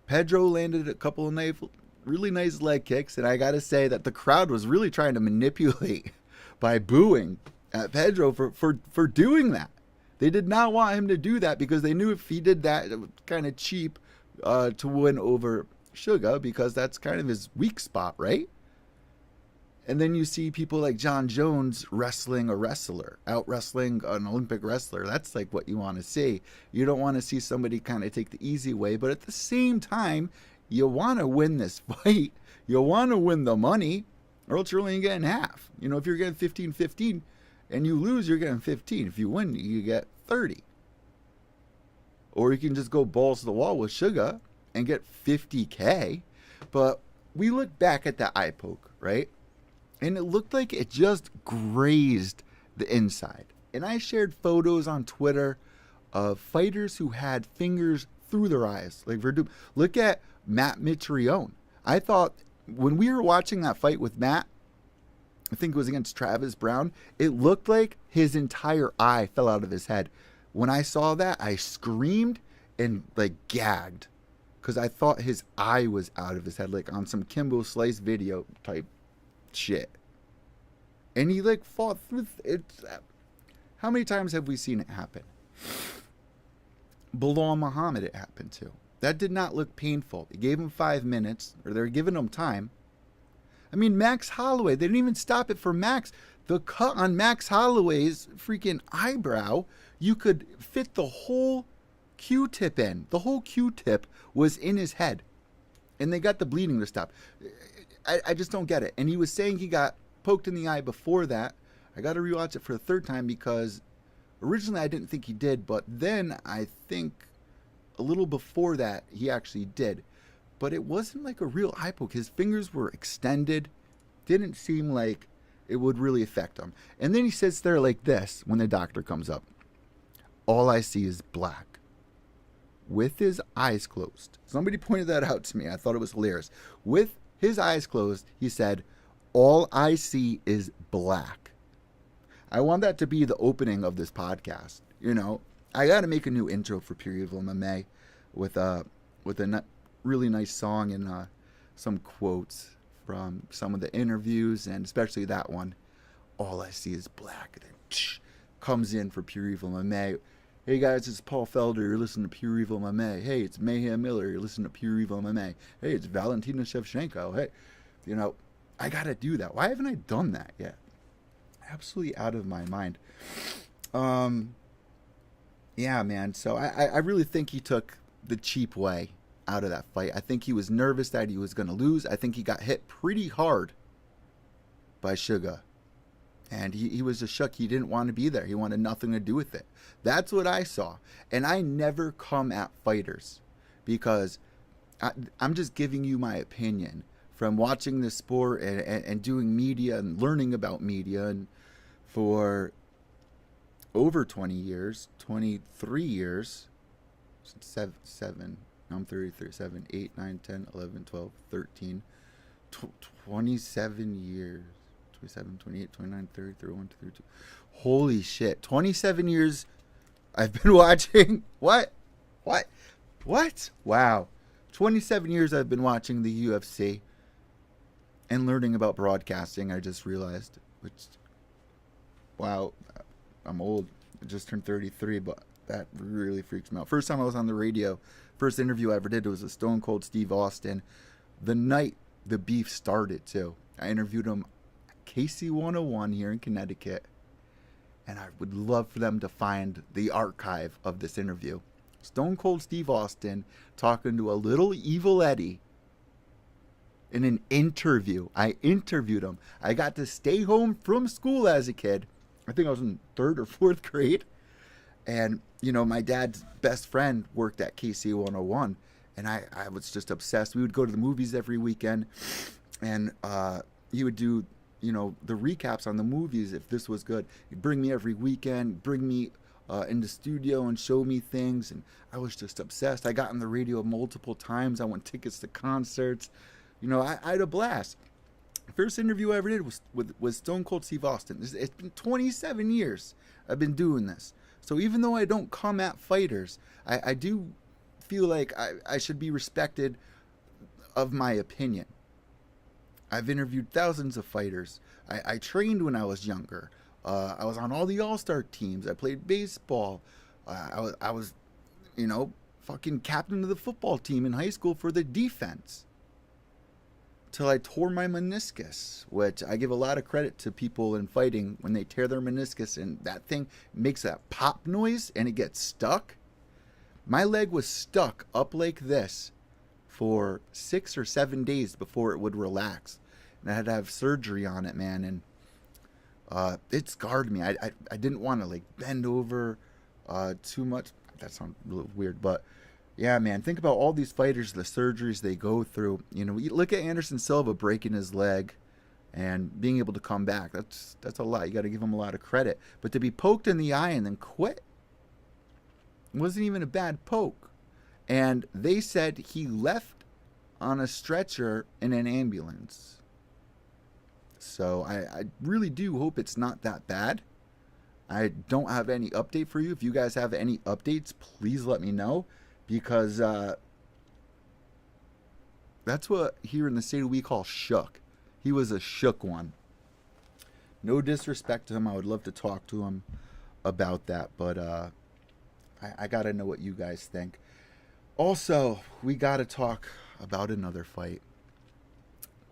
Pedro landed a couple of really nice leg kicks, and I gotta say that the crowd was really trying to manipulate by booing at Pedro for doing that. They did not want him to do that because they knew if he did that, it was kind of cheap to win over Sugar, because that's kind of his weak spot, right? And then you see people like John Jones wrestling a wrestler, out wrestling an Olympic wrestler. That's like what you want to see. You don't want to see somebody kind of take the easy way, but at the same time, you want to win this fight. You want to win the money, or else you're only getting half. You know, if you're getting 15-15 and you lose, you're getting 15. If you win, you get 30. Or you can just go balls to the wall with Sugar and get 50K. But we look back at that eye poke, right? And it looked like it just grazed the inside. And I shared photos on Twitter of fighters who had fingers through their eyes. Like Verdum. Look at Matt Mitrione. I thought when we were watching that fight with Matt, I think it was against Travis Brown, it looked like his entire eye fell out of his head. When I saw that, I screamed and like gagged, because I thought his eye was out of his head, like on some Kimbo Slice video type shit. And he like fought through it. How many times have we seen it happen? Bilal Muhammad, it happened to. That did not look painful. They gave him 5 minutes, or they're giving him time. I mean, Max Holloway, they didn't even stop it for Max. The cut on Max Holloway's freaking eyebrow, you could fit the whole Q-tip in. The whole Q-tip was in his head. And they got the bleeding to stop. I just don't get it. And he was saying he got poked in the eye before that. I got to rewatch it for the third time because originally I didn't think he did, but then I think a little before that he actually did. But it wasn't like a real eye poke. His fingers were extended. Didn't seem like it would really affect him. And then he sits there like this when the doctor comes up. All I see is black. With his eyes closed. Somebody pointed that out to me. I thought it was hilarious. With his eyes closed, he said, all I see is black. I want that to be the opening of this podcast. You know, I got to make a new intro for Period of MMA with a really nice song and some quotes from some of the interviews, and especially that one. All I see is black. And then comes in for Pure Evil MMA. Hey guys, it's Paul Felder. You're listening to Pure Evil MMA. Hey, it's Mayhem Miller. You're listening to Pure Evil MMA. Hey, it's Valentina Shevchenko. Hey, you know, I gotta do that. Why haven't I done that yet? Absolutely out of my mind. Yeah, man. So I really think he took the cheap way out of that fight. I think he was nervous that he was going to lose. I think he got hit pretty hard by Sugar. And he was just shook. He didn't want to be there. He wanted nothing to do with it. That's what I saw. And I never come at fighters because I'm just giving you my opinion from watching this sport and doing media and learning about media and for over 20 years, 23 years, 7, I'm 33, 7, 8, 9, 10, 11, 12, 13, 27 years, 27, 28, 29, 30, 31, 32. Holy shit. 27 years I've been watching. What? Wow. 27 years I've been watching the UFC. and learning about broadcasting, I just realized, which, wow, I'm old. I just turned 33, but that really freaks me out. First time I was on the radio, first interview I ever did was with Stone Cold Steve Austin. The night the beef started, too. I interviewed him at KC 101 here in Connecticut, and I would love for them to find the archive of this interview. Stone Cold Steve Austin talking to a little evil Eddie in an interview. I interviewed him. I got to stay home from school as a kid. I think I was in 3rd or 4th grade. And, you know, my dad's best friend worked at KC 101. And I was just obsessed. We would go to the movies every weekend. And he would do, you know, the recaps on the movies if this was good. He'd bring me every weekend, bring me in the studio and show me things. And I was just obsessed. I got on the radio multiple times. I won tickets to concerts. You know, I had a blast. First interview I ever did was Stone Cold Steve Austin. It's been 27 years I've been doing this. So even though I don't come at fighters, I do feel like I should be respected of my opinion. I've interviewed thousands of fighters. I trained when I was younger. I was on all the all-star teams. I played baseball. I was, you know, fucking captain of the football team in high school for the defense. Till I tore my meniscus, which I give a lot of credit to people in fighting when they tear their meniscus and that thing makes that pop noise and it gets stuck. My leg was stuck up like this for 6 or 7 days before it would relax. And I had to have surgery on it, man. And it scarred me. I didn't want to like bend over too much. That sounds a little weird, but yeah, man, think about all these fighters, the surgeries they go through. You know, you look at Anderson Silva breaking his leg and being able to come back. That's a lot. You got to give him a lot of credit. But to be poked in the eye and then quit, it wasn't even a bad poke. And they said he left on a stretcher in an ambulance. So I really do hope it's not that bad. I don't have any update for you. If you guys have any updates, please let me know. Because that's what here in the state we call shook. He was a shook one. No disrespect to him. I would love to talk to him about that. But I got to know what you guys think. Also, we got to talk about another fight.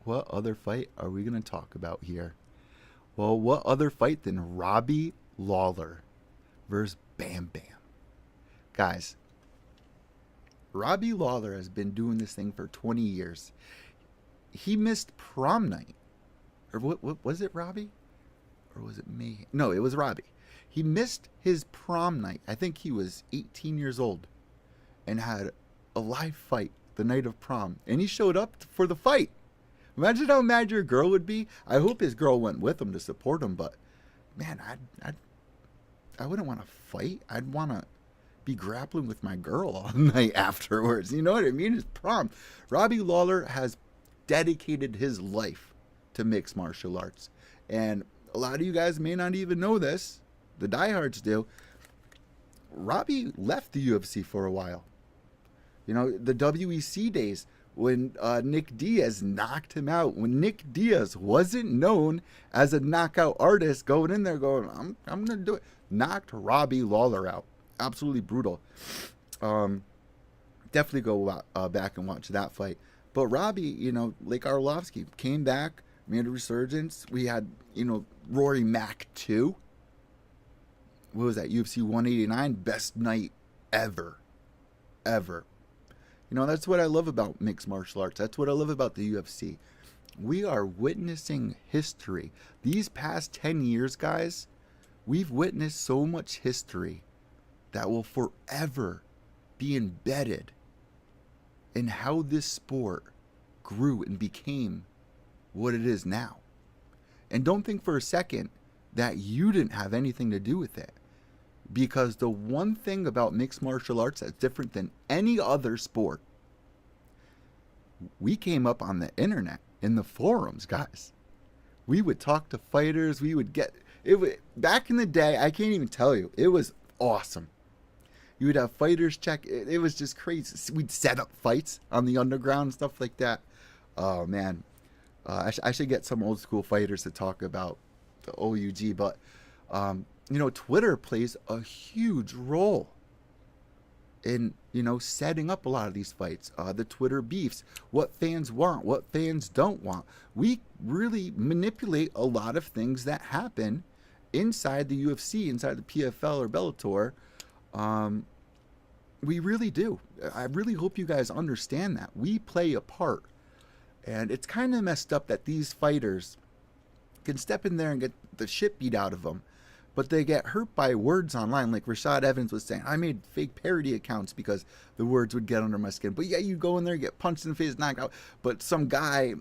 What other fight are we going to talk about here? Well, what other fight than Robbie Lawler versus Bam Bam? Guys, Robbie Lawler has been doing this thing for 20 years. He missed prom night. Or what was it, Robbie? Or was it me? No, it was Robbie. He missed his prom night. I think he was 18 years old and had a live fight the night of prom. And he showed up for the fight. Imagine how mad your girl would be. I hope his girl went with him to support him, but man, I wouldn't want to fight. I'd want to be grappling with my girl all night afterwards. You know what I mean? It's prom. Robbie Lawler has dedicated his life to mixed martial arts. And a lot of you guys may not even know this. The diehards do. Robbie left the UFC for a while. You know, the WEC days when Nick Diaz knocked him out. When Nick Diaz wasn't known as a knockout artist, going in there going, I'm going to do it. Knocked Robbie Lawler out. Absolutely brutal. Definitely go back and watch that fight. But Robbie, you know, like Arlovsky, came back, made a resurgence. We had, you know, Rory Mack 2. What was that? UFC 189. Best night ever. Ever. You know, that's what I love about mixed martial arts. That's what I love about the UFC. We are witnessing history. These past 10 years, guys, we've witnessed so much history that will forever be embedded in how this sport grew and became what it is now. And don't think for a second that you didn't have anything to do with it. Because the one thing about mixed martial arts that's different than any other sport, we came up on the internet, in the forums, guys. We would talk to fighters. We would get it. Back in the day, I can't even tell you. It was awesome. You would have fighters check. It was just crazy. We'd set up fights on the underground and stuff like that. Oh, man. I should get some old school fighters to talk about the OUG, but Twitter plays a huge role in setting up a lot of these fights. The Twitter beefs, what fans want, what fans don't want. We really manipulate a lot of things that happen inside the UFC, inside the PFL or Bellator. We really do. I really hope you guys understand that. We play a part. And it's kind of messed up that these fighters can step in there and get the shit beat out of them, but they get hurt by words online. Like Rashad Evans was saying, I made fake parody accounts because the words would get under my skin. But yeah, you go in there, get punched in the face, knocked out. But some guy,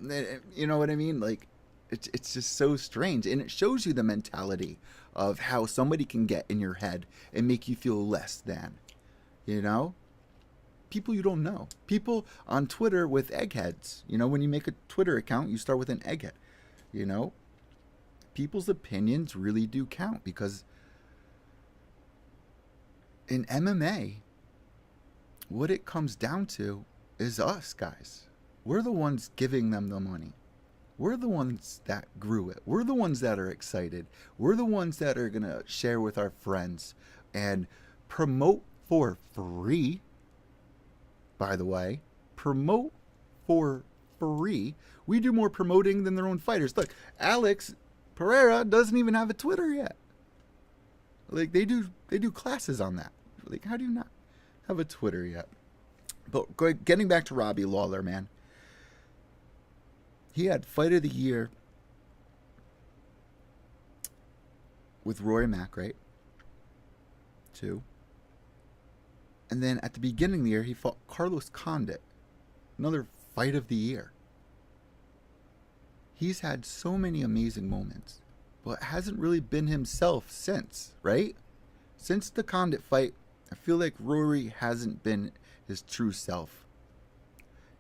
you know what I mean? Like, it's just so strange. And it shows you the mentality of how somebody can get in your head and make you feel less than, people you don't know. People on Twitter with eggheads. When you make a Twitter account, you start with an egghead. People's opinions really do count, because in MMA, what it comes down to is us, guys. We're the ones giving them the money. We're the ones that grew it. We're the ones that are excited. We're the ones that are going to share with our friends and promote for free. By the way, promote for free. We do more promoting than their own fighters. Look, Alex Pereira doesn't even have a Twitter yet. Like, they do classes on that. Like, how do you not have a Twitter yet? But getting back to Robbie Lawler, man. He had Fight of the Year with Rory Mack, right? 2. And then at the beginning of the year, he fought Carlos Condit. Another Fight of the Year. He's had so many amazing moments, but hasn't really been himself since, right? Since the Condit fight, I feel like Rory hasn't been his true self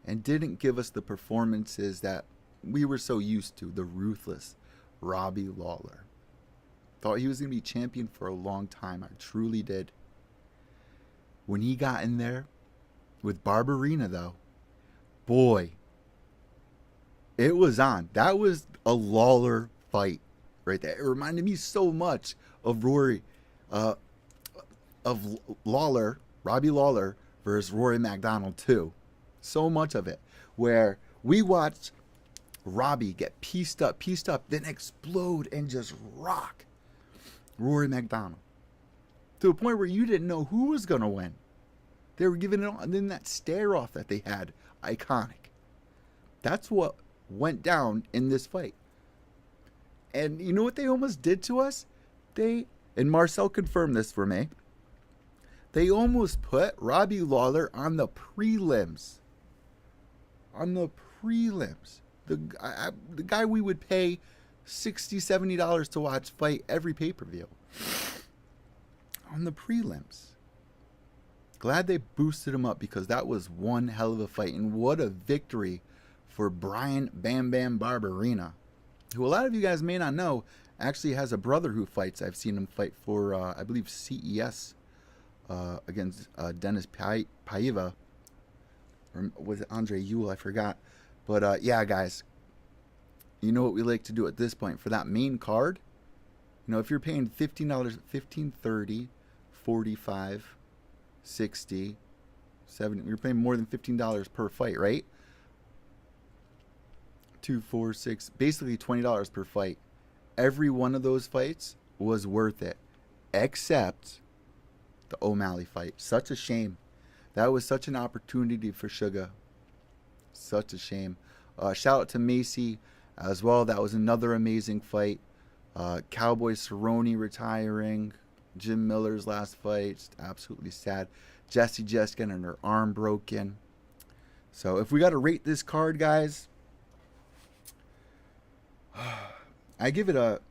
and didn't give us the performances that we were so used to, the ruthless Robbie Lawler. Thought he was going to be champion for a long time. I truly did. When he got in there with Barberina, though, boy, it was on. That was a Lawler fight right there. It reminded me so much of Rory, of Lawler, Robbie Lawler versus Rory McDonald too. So much of it, where we watched Robbie get pieced up, then explode and just rock Rory McDonald to a point where you didn't know who was going to win. They were giving it on. And then that stare off that they had, iconic. That's what went down in this fight. And you know what they almost did to us? And Marcel confirmed this for me, they almost put Robbie Lawler on the prelims. The guy we would pay $60, $70 to watch fight every pay-per-view. On the prelims. Glad they boosted him up, because that was one hell of a fight. And what a victory for Brian Bam Bam Barberina, who a lot of you guys may not know actually has a brother who fights. I've seen him fight for, I believe, CES against Dennis Paiva. Or was it Andre Ewell? I forgot. But yeah, guys, you know what we like to do at this point for that main card? If you're paying $15, $15, $30, $45, $60, $70, you're paying more than $15 per fight, right? 2, 4, 6, basically $20 per fight. Every one of those fights was worth it, except the O'Malley fight. Such a shame. That was such an opportunity for Sugar. Such a shame. Shout out to Macy as well. That was another amazing fight. Cowboy Cerrone retiring. Jim Miller's last fight. Just absolutely sad. Jessie just getting her arm broken. So if we got to rate this card, guys, I give it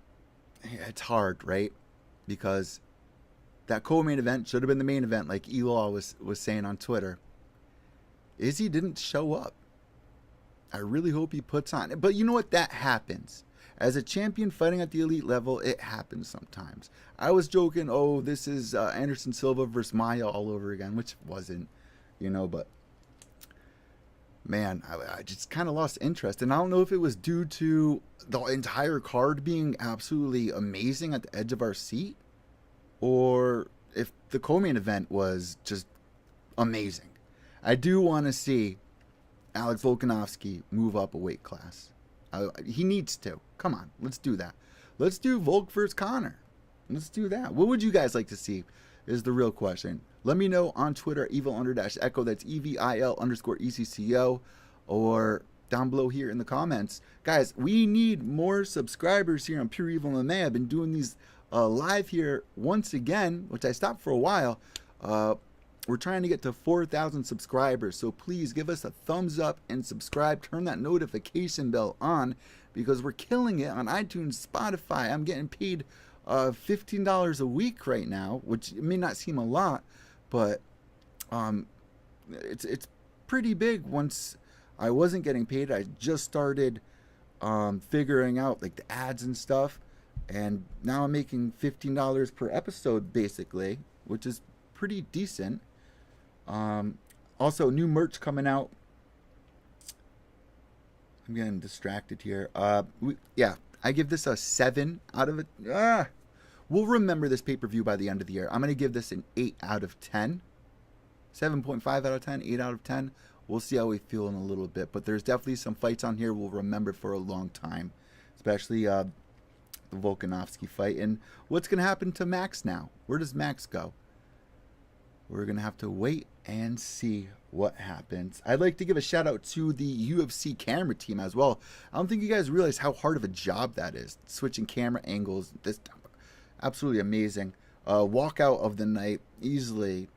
it's hard, right? Because that co-main event should have been the main event, like Elaw was saying on Twitter. Izzy didn't show up. I really hope he puts on. But you know what? That happens. As a champion fighting at the elite level, it happens sometimes. I was joking, oh, this is Anderson Silva versus Maya all over again, which wasn't, but man, I just kind of lost interest. And I don't know if it was due to the entire card being absolutely amazing at the edge of our seat, or if the co-main event was just amazing. I do want to see Alex Volkanovsky move up a weight class. He needs to. Come on, let's do that. Let's do Volk versus Connor. Let's do that. What would you guys like to see is the real question. Let me know on Twitter, evil_echo. That's EVIL_ECCO. Or down below here in the comments. Guys, we need more subscribers here on Pure Evil MMA. I've been doing these live here once again, which I stopped for a while. We're trying to get to 4,000 subscribers. So please give us a thumbs up and subscribe. Turn that notification bell on because we're killing it on iTunes, Spotify. I'm getting paid $15 a week right now, which may not seem a lot, but it's pretty big. Once I wasn't getting paid, I just started figuring out like the ads and stuff, and now I'm making $15 per episode basically, which is pretty decent. Also, new merch coming out. I'm getting distracted here. I give this a 7 out of it. We'll remember this pay-per-view by the end of the year. I'm going to give this an 8 out of 10. 7.5 out of 10, 8 out of 10. We'll see how we feel in a little bit. But there's definitely some fights on here we'll remember for a long time. Especially the Volkanovsky fight. And what's going to happen to Max now? Where does Max go? We're going to have to wait and see what happens. I'd like to give a shout out to the UFC camera team as well. I don't think you guys realize how hard of a job that is. Switching camera angles. This absolutely amazing. Walkout of the night, easily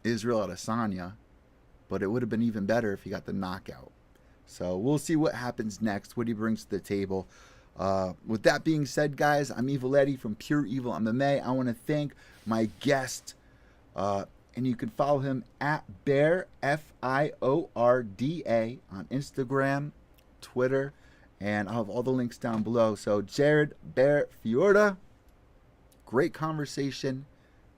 Israel Adesanya. But it would have been even better if he got the knockout. So we'll see what happens next, what he brings to the table. With that being said, guys, I'm Evil Eddie from Pure Evil MMA. I want to thank my guest, and you can follow him at Bear, Fiorda, on Instagram, Twitter, and I'll have all the links down below. So Jared Bear Fiorda, great conversation.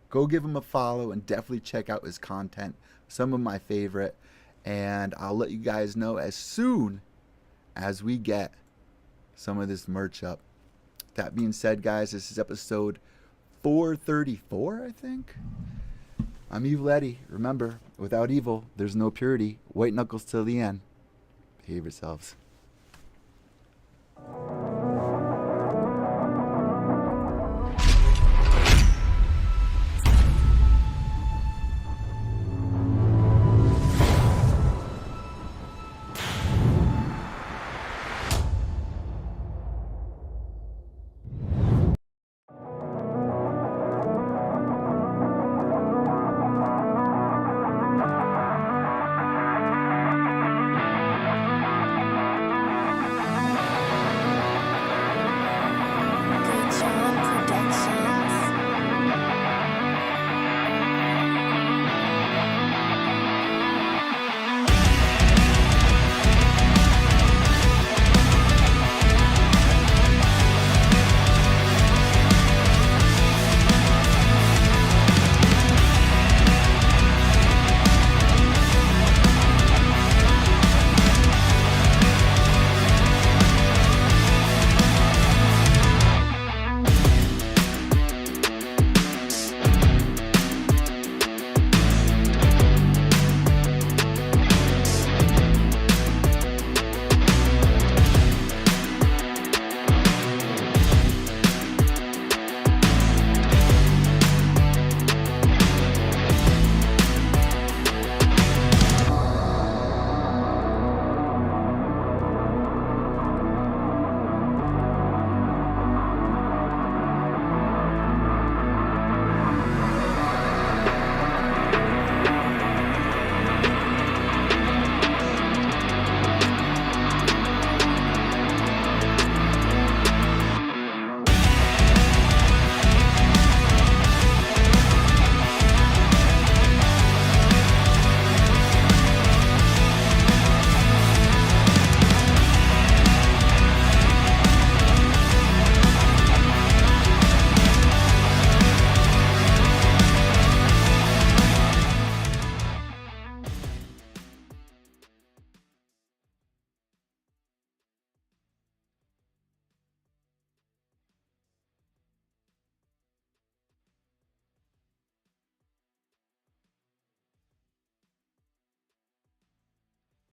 Go give him a follow and definitely check out his content. Some of my favorite. And I'll let you guys know as soon as we get some of this merch up. That being said, guys, this is episode 434, I think. I'm Evil Eddie. Remember, without evil, there's no purity. White knuckles till the end. Behave yourselves.